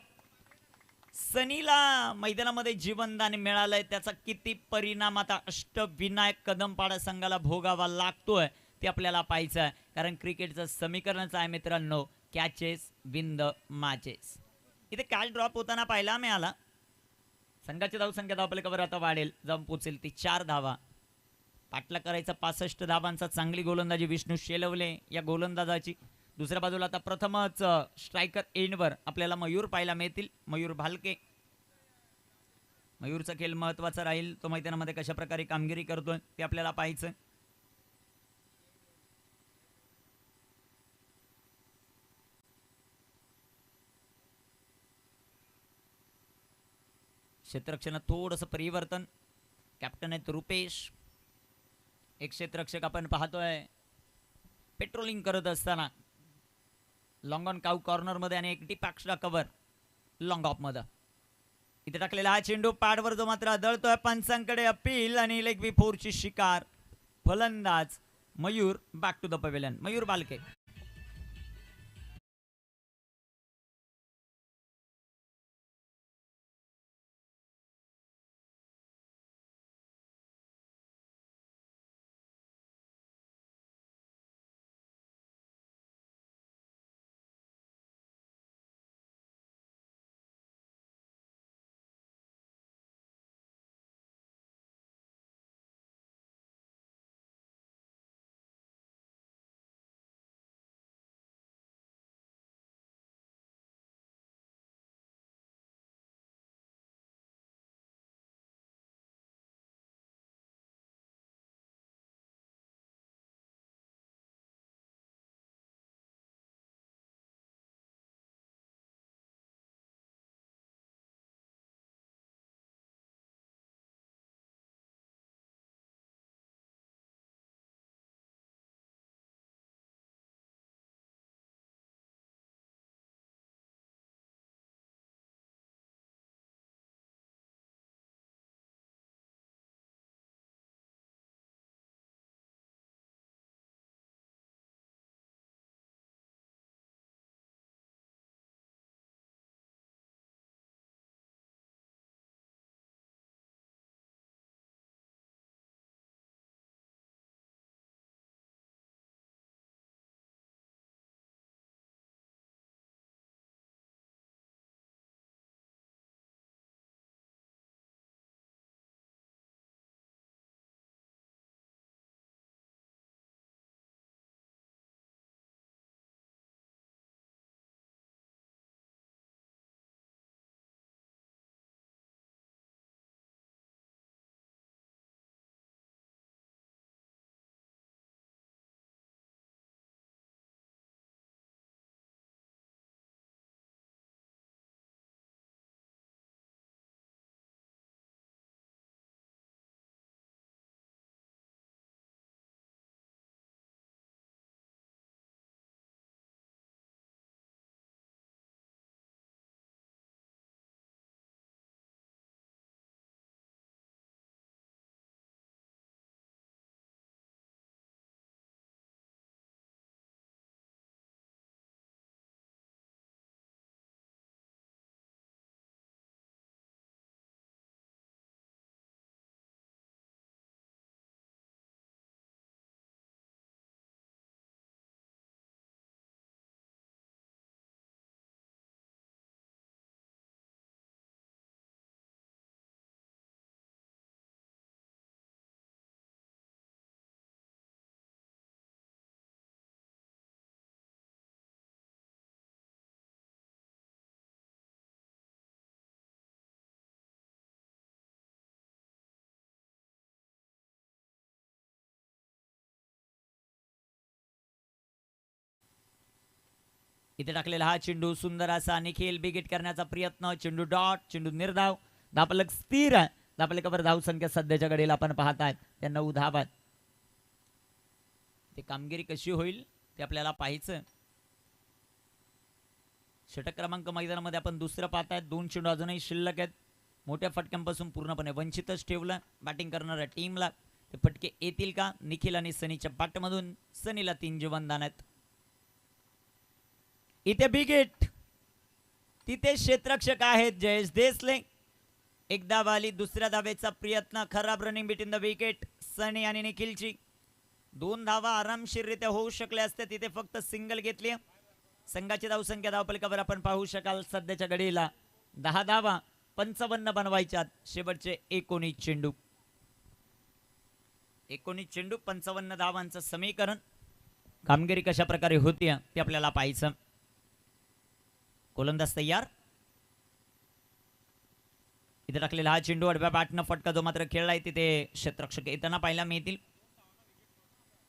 Speaker 1: सनीला मैदानामध्ये जीवनदान मिळालंय त्याचा किती परिणाम आता अष्टविनायक कदमपाडा संघाला भोगावा लागतोय ते आपल्याला पाहायचं आहे. कारण क्रिकेटचं समीकरणच आहे मित्रांनो कॅचेस विन द मॅचेस. इथे कॅच ड्रॉप होताना पाहायला मिळाला. संघाची धावसंख्या धावफलकावर आता वाढेल जाऊन पोहोचेल ती 4 धावा. पाटला करायचा 65 धावांचा चांगली गोलंदाजी विष्णू शेलवले या गोलंदाजाची. दुसऱ्या बाजूला आता प्रथमच स्ट्रायकर एंडवर आपल्याला मयूर पाहायला मिळतील. मयूर भालके. मयूरचा खेळ महत्वाचा राहील. तो मैदानामध्ये कशा प्रकारे कामगिरी करतोय ते आपल्याला पाहायचं. क्षेत्ररक्षणात थोडंसं परिवर्तन. कॅप्टन आहेत रुपेश. एक क्षेत्ररक्षक आपण पाहतोय पेट्रोलिंग करत असताना लॉंग ऑन काऊ कॉर्नर मध्ये आणि एक deep extra cover long of मध्ये. इथे टाकलेला हा चेंडू पॅडवर जो मात्र आदळतोय. पंचांकडे अपील आणि लेग बी फोरची शिकार. फलंदाज Mayur back to the pavilion. Mayur Balke. इथे टाकलेला हा चेंडू सुंदर असा निखिल बिगिट करण्याचा प्रयत्न. चेंडू डॉट. चेंडू निर्धाव. धापलक स्थिर आहे. धापलकावर धाव संख्या सध्याच्या घडीला आपण पाहतायत त्या 9 धावा. ते कामगिरी कशी होईल ते आपल्याला पाहायचं. षटक क्रमांक मैदानामध्ये आपण दुसरं पाहतायत. 2 चेंडू अजूनही शिल्लक आहेत. मोठ्या फटक्यांपासून पूर्णपणे वंचितच ठेवलं बॅटिंग करणाऱ्या टीमला. ते फटके येतील का? निखिल आणि सनीच्या बॅटमधून सनीला 3 जीवनदान आहेत. इथे बिगिट. तिथे क्षेत्ररक्षक आहेत जयेश देसले. एकदा वाली दुसऱ्या धावेचा प्रयत्न. खराब रनिंग बिटवीन द विकेट. सनी आणि निखिलची 2 धावा आरामशीररित्या होऊ शकल्या असत्या. तिथे फक्त सिंगल घेतली. संघाची धावसंख्या धावपलकावर आपण पाहू शकाल सध्याच्या घडीला 10 धावा 55 बनवायच्यात. शेवटचे 19 चेंडू. 19 चेंडू 55 धावांचं समीकरण. कामगिरी कशा प्रकारे होती ते आपल्याला पाहायचं. गोलंदाज तयार. इथे टाकलेला हा चेंडू आडव्या बॅटनं फटका जो मात्र खेळलाय तिथे क्षेत्ररक्षक येताना पाहायला मिळतील.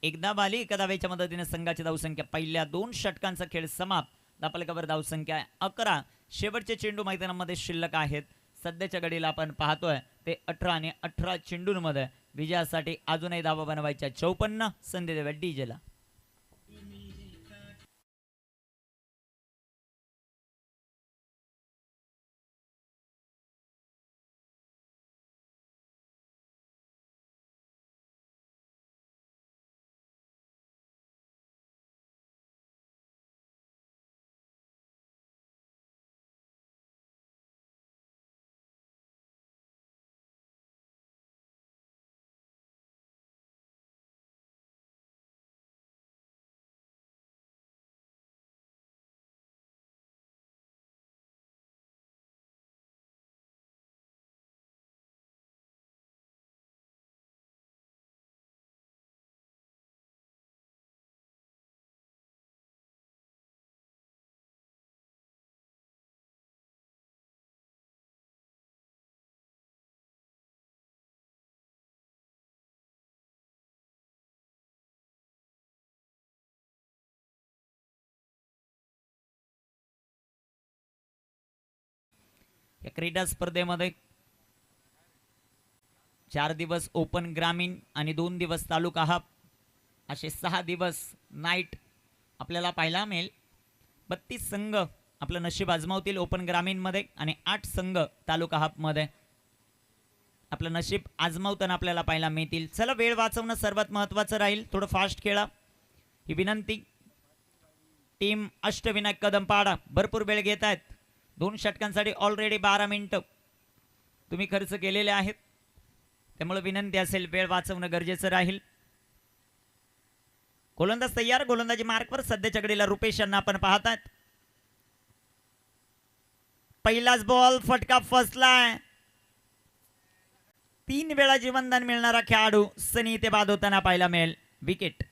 Speaker 1: एकदा बाली एका धावेच्या मदतीने संघाची धावसंख्या पहिल्या 2 षटकांचा खेळ समाप्त. धापलकावर धावसंख्या 11. शेवटचे चेंडू मैदानामध्ये शिल्लक आहेत. सध्याच्या घडीला आपण पाहतोय ते 18 आणि 18 चेंडूंमध्ये विजयासाठी अजूनही धावा बनवायच्या 54 संधी द्याव्या डीजेला. या क्रीडा स्पर्धेमध्ये 4 दिवस ओपन ग्रामीण आणि 2 दिवस तालुका हाफ असे 6 दिवस नाईट आपल्याला पाहायला मिळेल. 32 संघ आपलं नशीब आजमावतील ओपन ग्रामीणमध्ये आणि 8 संघ तालुका हाफमध्ये आपलं नशीब आजमावताना आपल्याला पाहायला मिळतील. चला, वेळ वाचवणं सर्वात महत्त्वाचं राहील. थोडं फास्ट खेळा ही विनंती. टीम अष्टविनायक कदमपाडा भरपूर वेळ घेत आहेत. 2 षटकांसाठी ऑलरेडी 12 मिनिटं तुम्ही खर्च केलेले आहेत. त्यामुळे विनंती असेल वेळ वाचवणं गरजेचं राहील. गोलंदाज तयार. गोलंदाजी मार्कवर सध्याच्या घडीला रुपेश यांना आपण पाहतात. पहिलाच बॉल फटका फसलाय. 3 वेळा जीवनदान मिळणारा खेळाडू सनी इथे बाद होताना पाहायला मिळेल. विकेट.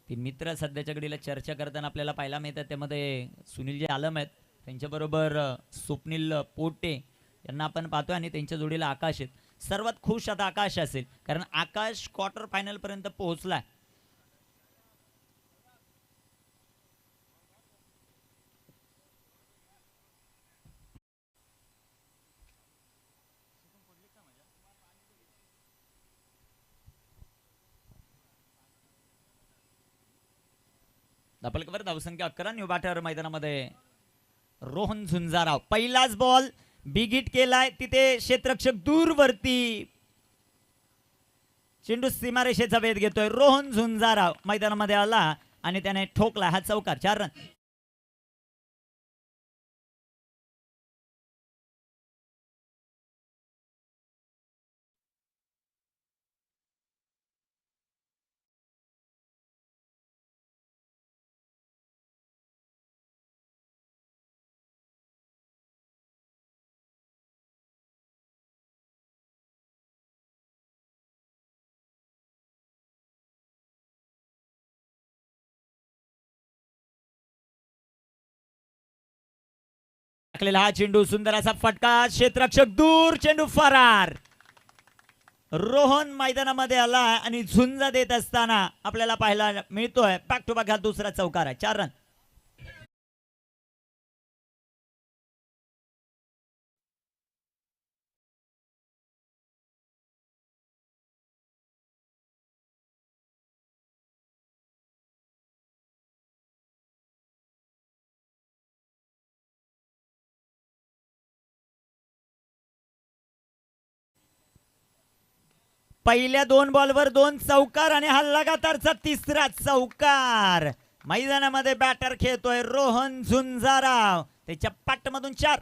Speaker 1: तीन मित्र सध्याच्या घडीला चर्चा करताना आपल्याला पाहायला मिळतात. त्यामध्ये सुनील जे आलम आहेत, त्यांच्याबरोबर स्वप्नील पोटे यांना आपण पाहतोय आणि त्यांच्या जोडीला आकाश आहेत. सर्वात खुश आता आकाश असेल, कारण आकाश क्वार्टर फायनल पर्यंत पोहोचलाय. धापलकर धावसंख्या 11. न्यू बॅटर मैदानामध्ये रोहन झुंजाराव. पहिलाच बॉल बिग हिट केलाय. तिथे क्षेत्ररक्षक दूरवरती चेंडू सीमारेषेचा वेध घेतोय. रोहन झुंजाराव मैदानामध्ये आला आणि त्याने ठोकला. हा चौकार. 4 रन. हा चेंडू सुंदर असा फटका. क्षेत्ररक्षक दूर. चेंडू फरार. रोहन मैदानामध्ये आला आणि झुंजा देत असताना आपल्याला पाहायला मिळतोय बॅक टू बॅक हा दुसरा चौकार आहे. 4 रन. पहिल्या 2 बॉलवर 2 चौकार आणि हा लगातारचा 3रा चौकार. मैदानामध्ये बॅटर खेळतोय रोहन झुंजाराव. त्याच्या पाठमधून 4.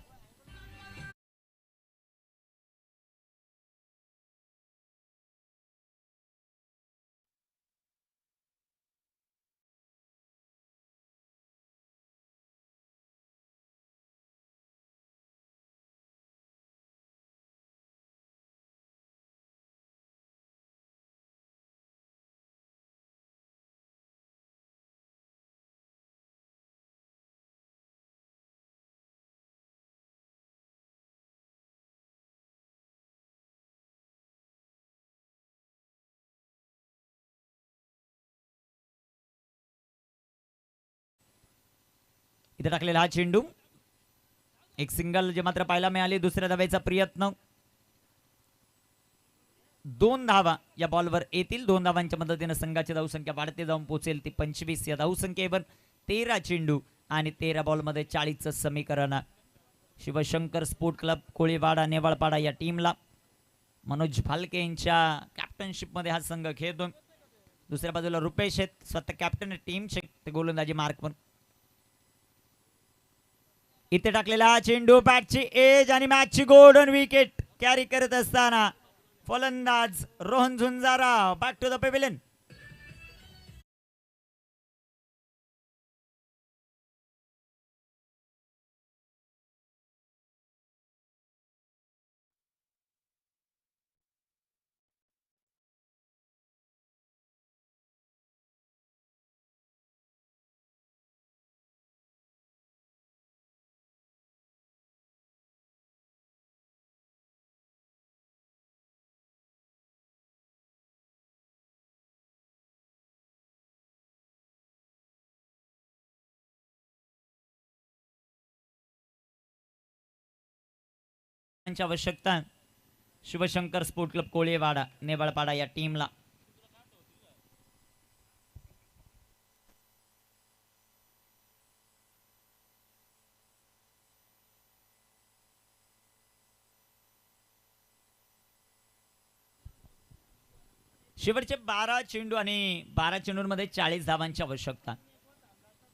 Speaker 1: इथे टाकलेला हा चेंडू, एक सिंगल जे मात्र पाहायला मिळाली. दुसऱ्या धावेचा प्रयत्न, 2 धावा या बॉलवर येतील. 2 धावांच्या मदतीने संघाची धावसंख्या वाढते जाऊन पोहोचेल ती 25 या धावसंख्येवर. 13 चेंडू आणि 13 बॉलमध्ये 40चं समीकरण. शिवशंकर स्पोर्ट क्लब कोळीवाडा नेवाळपाडा या टीमला मनोज भालके यांच्या कॅप्टनशिपमध्ये हा संघ खेळतो. दुसऱ्या बाजूला रुपेश आहेत, स्वतः कॅप्टन टीमचे, ते गोलंदाजी मार्कवर. इथे टाकलेला हा चेंडू, बॅटची एज आणि मॅचची गोल्डन विकेट कॅरी करत असताना फलंदाज Rohan झुंजारा back to the pavilion. आवश्यकता शिवशंकर स्पोर्ट क्लब कोळीवाडा नेवाळपाडा या टीमला. शेवटचे 12 चेंडू आणि 12 चेंडूंमध्ये 40 धावांची आवश्यकता.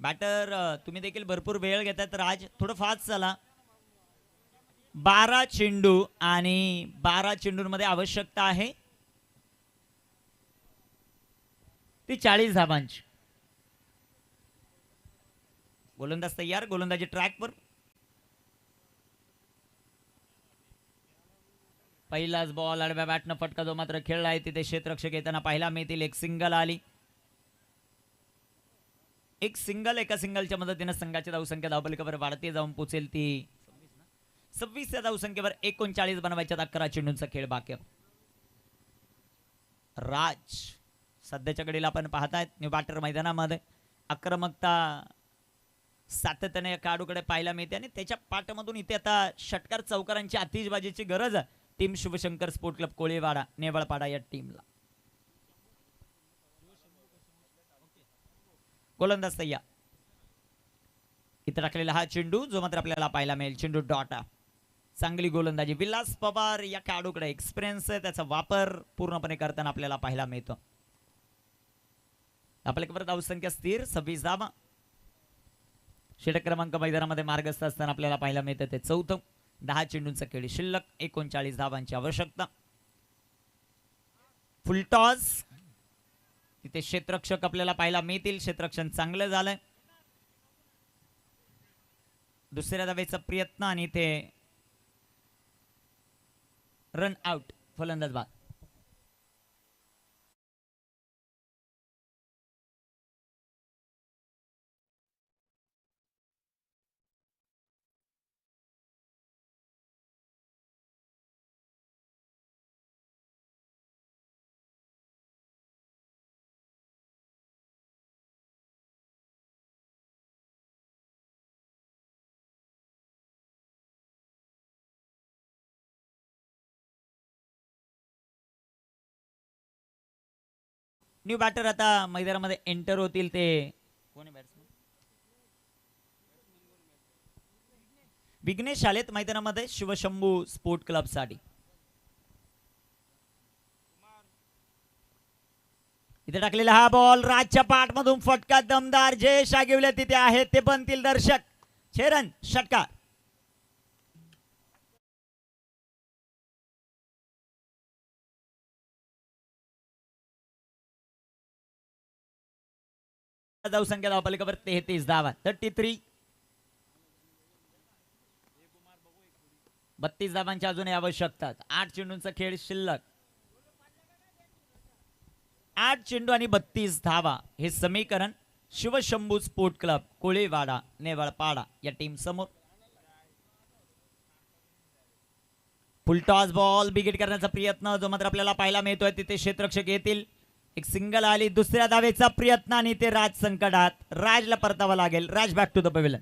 Speaker 1: बॅटर तुम्ही देखील भरपूर वेळ घेतात राज, थोडं फास्ट चला. 12 चेंडू आणि 12 चेंडूंमध्ये आवश्यकता आहे ती 40 धावांची. गोलंदाज तयार, गोलंदाजी ट्रॅकवर. पहिलाच बॉल आडव्या बॅटनं फटका जो मात्र खेळला आहे तिथे क्षेत्ररक्षक येताना पाहायला मिळतील. एक सिंगल आली, एक सिंगल, एका सिंगलच्या मदतीने संघाची धावसंख्या धावफलकावर वाढते जाऊन पोहोचेल ती 26 या धावसंख्येवर. 39 बनवायच्या 11 चेंडूंचा खेळ बाकी. राज सध्याच्या घडीला आपण पाहतायत न्यू बॅटर मैदानामध्ये आक्रमकता सातत्याने खेळाडूकडे पाहायला मिळते आणि त्याच्या पाठमधून इथे आता षटकार चौकारांची आतिषबाजीची गरज आहे team Shivshankar sport club Koliwada Newalpada या टीमला. गोलंदाज तयार. इथे टाकलेला हा चेंडू जो मात्र आपल्याला पाहायला मिळेल चेंडू डॉटा. चांगली गोलंदाजी विलास पवार या खेळाडूकडे एक्सपिरियन्स आहे, त्याचा वापर पूर्णपणे करताना आपल्याला पाहायला मिळतो. आपल्याकडे धावसंख्या स्थिर 26 धावा. षटक क्रमांक मैदानामध्ये मार्गस्थ असताना आपल्याला पाहायला मिळतं ते चौथं. 10 चेंडूंचा खेळ शिल्लक, 39 धावांची आवश्यकता. फुलटॉस, तिथे क्षेत्ररक्षक आपल्याला पाहायला मिळतील. क्षेत्ररक्षण चांगलं झालंय. दुसऱ्या धावेचा प्रयत्न आणि इथे रन आउट, फलंदाज बाद. न्यू बॅटर आता मैदानामध्ये एंटर होतील ते कोण आहे बॅट्समन? विघ्नेश आलेत मैदानामध्ये शिवशंभू स्पोर्ट क्लब साठी. इथे टाकलेला हा बॉल राजच्या पाठमधून फटका दमदार. जयेश आगिवले तिथे आहेत, ते बनतील दर्शक. 6 रन षटकार. धावसंख्या धावफलकावर 33 धावा, 33. 32 धावांची अजूनही आवश्यकता. 8 चेंडूंचा खेळ शिल्लक. 8 चेंडू आणि 32 धावा हे समीकरण शिवशंभू स्पोर्ट क्लब कोळीवाडा नेवाळपाडा या टीम समोर. फुलटॉस बॉल बिगिट करण्याचा प्रयत्न जो मात्र आपल्याला पाहायला मिळतोय. तिथे क्षेत्ररक्षक येतील. एक सिंगल आली. दुसऱ्या धावेचा प्रयत्न आणि ते राज संकटात. राजला परतावा लागेल. Raj back to the pavilion.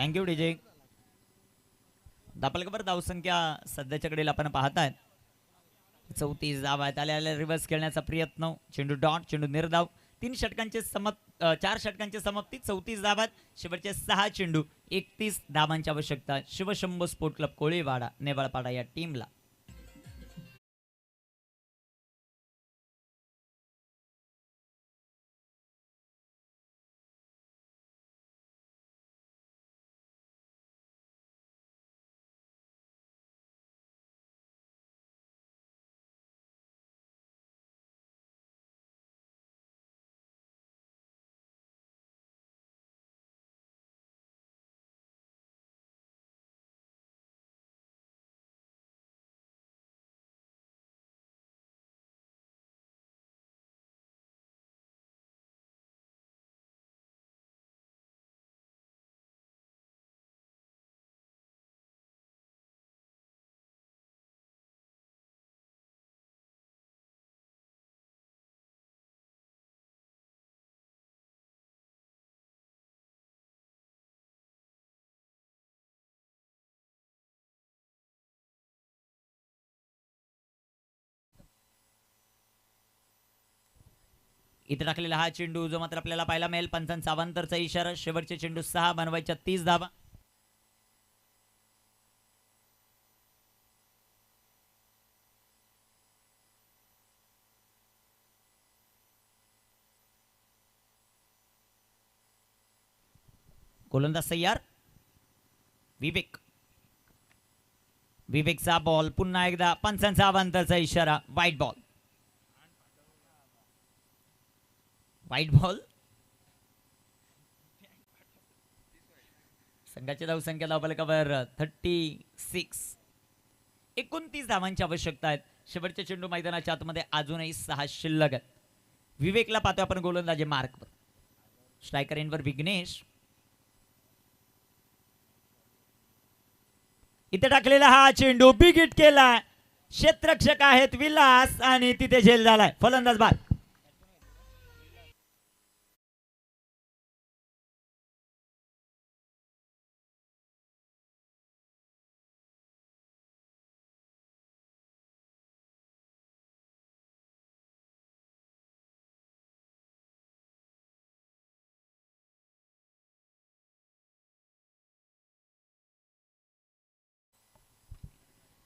Speaker 1: Thank you DJ. धापलकबर धावसंख्या सध्याच्या घडीला आपण पाहतायत 34 धावा आहेत. आल्या रिव्हर्स खेळण्याचा प्रयत्न, चेंडू डॉट, चेंडू निर्धाव. 4 षटकांची समाप्ती, 34 धावा आहेत. शेवटचे 6 चेंडू, 31 धावांची आवश्यकता. शिवशंभू स्पोर्ट क्लब कोळीवाडा नेवाळपाडा या टीमला. इथे टाकलेला हा चेंडू जो मात्र आपल्याला पाहायला मिळेल. पंचांचा अवांतरचा इशारा. शेवटचे चेंडू 6 बनवायच्या 30 धावा. गोलंदाज तयार. विवेकचा बॉल पुन्हा एकदा पंचांचा अवांतरचा इशारा. वाईट बॉल. संघाची धावसंख्या धावफलकावर 36. 29 धावांची आवश्यकता आहेत. शेवटचे चेंडू मैदानाच्या आतमध्ये अजूनही 6 शिल्लक आहेत. विवेकला पाहतोय आपण गोलंदाजी मार्कवर. स्ट्रायकर एंडवर विघ्नेश. इथे टाकलेला हा चेंडू बिग हिट केला. क्षेत्ररक्षक आहेत विलास आणि तिथे झेल झालाय. फलंदाज बाद.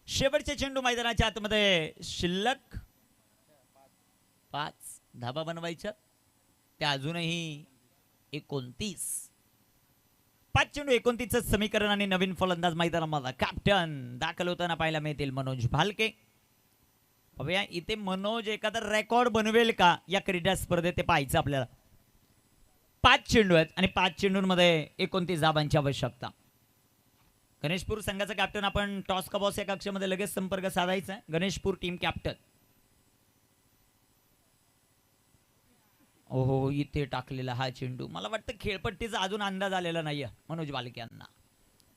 Speaker 1: शेवटचे चेंडू मैदानाच्या आतमध्ये शिल्लक 5 धाबा बनवायच्या. त्या अजूनही 29. 5 चेंडू 29च समीकरण आणि नवीन फलंदाज मैदानामध्ये कॅप्टन दाखल होताना पाहायला मिळतील मनोज भालके. बघूया इथे मनोज एखादा रेकॉर्ड बनवेल का या क्रीडा स्पर्धेत ते पाहायचं आपल्याला. 5 चेंडू आहेत आणि 5 चेंडूंमध्ये 29 धाबांची आवश्यकता. गणेशपूर संघाचा कॅप्टन आपण टॉस का बॉस या कक्षामध्ये लगेच संपर्क साधायचा आहे. Ganeshpur team captain. ओहो इथे टाकलेला हा चेंडू मला वाटतं खेळपट्टीचा अजून अंदाज आलेला नाहीये मनोज बालके यांना.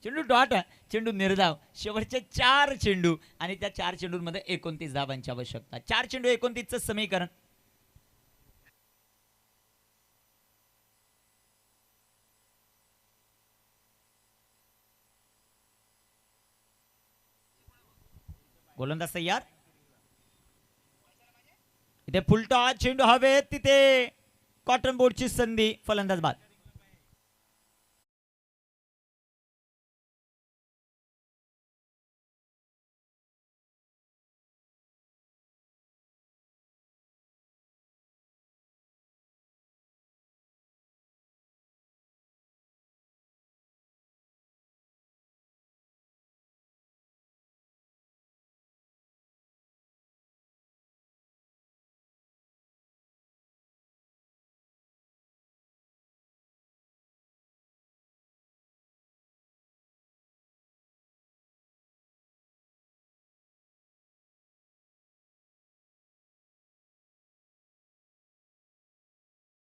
Speaker 1: चेंडू डॉट, चेंडू निर्धाव. शेवटचे 4 चेंडू आणि त्या 4 चेंडूंमध्ये 29 धाबांची आवश्यकता. 4 चेंडू 29चं समीकरण. गोलंदाज तयार. इथे फुलटॉस चेंडू हवेत. तिथे कॉटन बोर्डची संधी. फलंदाज बाद.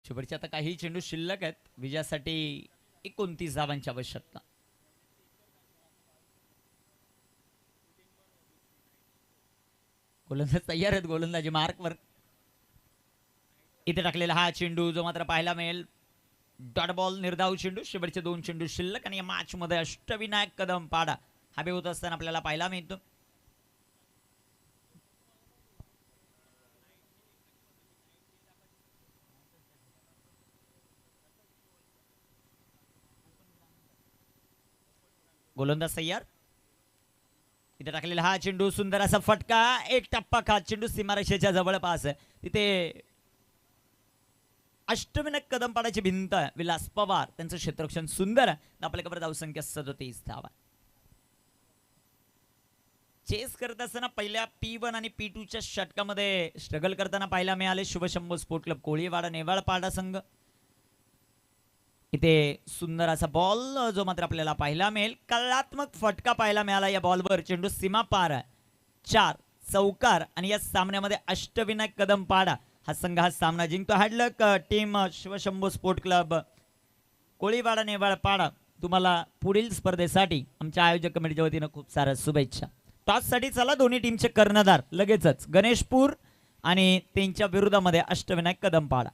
Speaker 1: शेवटचे आता काही चेंडू शिल्लक आहेत. विजयासाठी 29 धावांची आवश्यकता. गोलंदाज तयार आहेत. गोलंदाजी मार्कवर. इथे टाकलेला हा चेंडू जो मात्र पाहायला मिळेल डॉट बॉल निर्धाव चेंडू, शेवटचे 2 चेंडू शिल्लक आणि या मॅच मध्ये अष्टविनायक कदम पाडा हवे होत असताना आपल्याला पाहायला मिळतो. गोलंदाज तयार. इथे टाकलेला हा चेंडू, सुंदर असा फटका, एक टप्पा खात चेंडू सीमारेषेच्या जवळपास तिथे अष्टविनायक कदम पाडाची भिंत विलास पवार त्यांचं क्षेत्ररक्षण सुंदर. आपल्याकडे धावसंख्या 37 धावा. चेस करत असताना पहिल्या P1 आणि P2 च्या षटकामध्ये स्ट्रगल करताना पाहायला मिळाले शुभशंभू स्पोर्ट क्लब कोळीवाडा नेवाळपाडा संघ. इथे सुंदर असा बॉल जो मात्र आपल्याला पाहायला मिळेल, कलात्मक फटका पाहायला मिळाला या बॉलवर, चेंडू सीमा पार, 4 चौकार आणि या सामन्यामध्ये अष्टविनायक कदम पाडा हा संघ हा सामना जिंकतो. Hard luck team Shivshambhu sport club Koliwada Newalpada. तुम्हाला पुढील स्पर्धेसाठी आमच्या आयोजक कमिटीच्या वतीनं खूप साऱ्या शुभेच्छा. टॉस साठी चला दोन्ही टीमचे कर्णधार लगेचच गणेशपूर आणि त्यांच्या विरोधामध्ये अष्टविनायक कदम पाडा.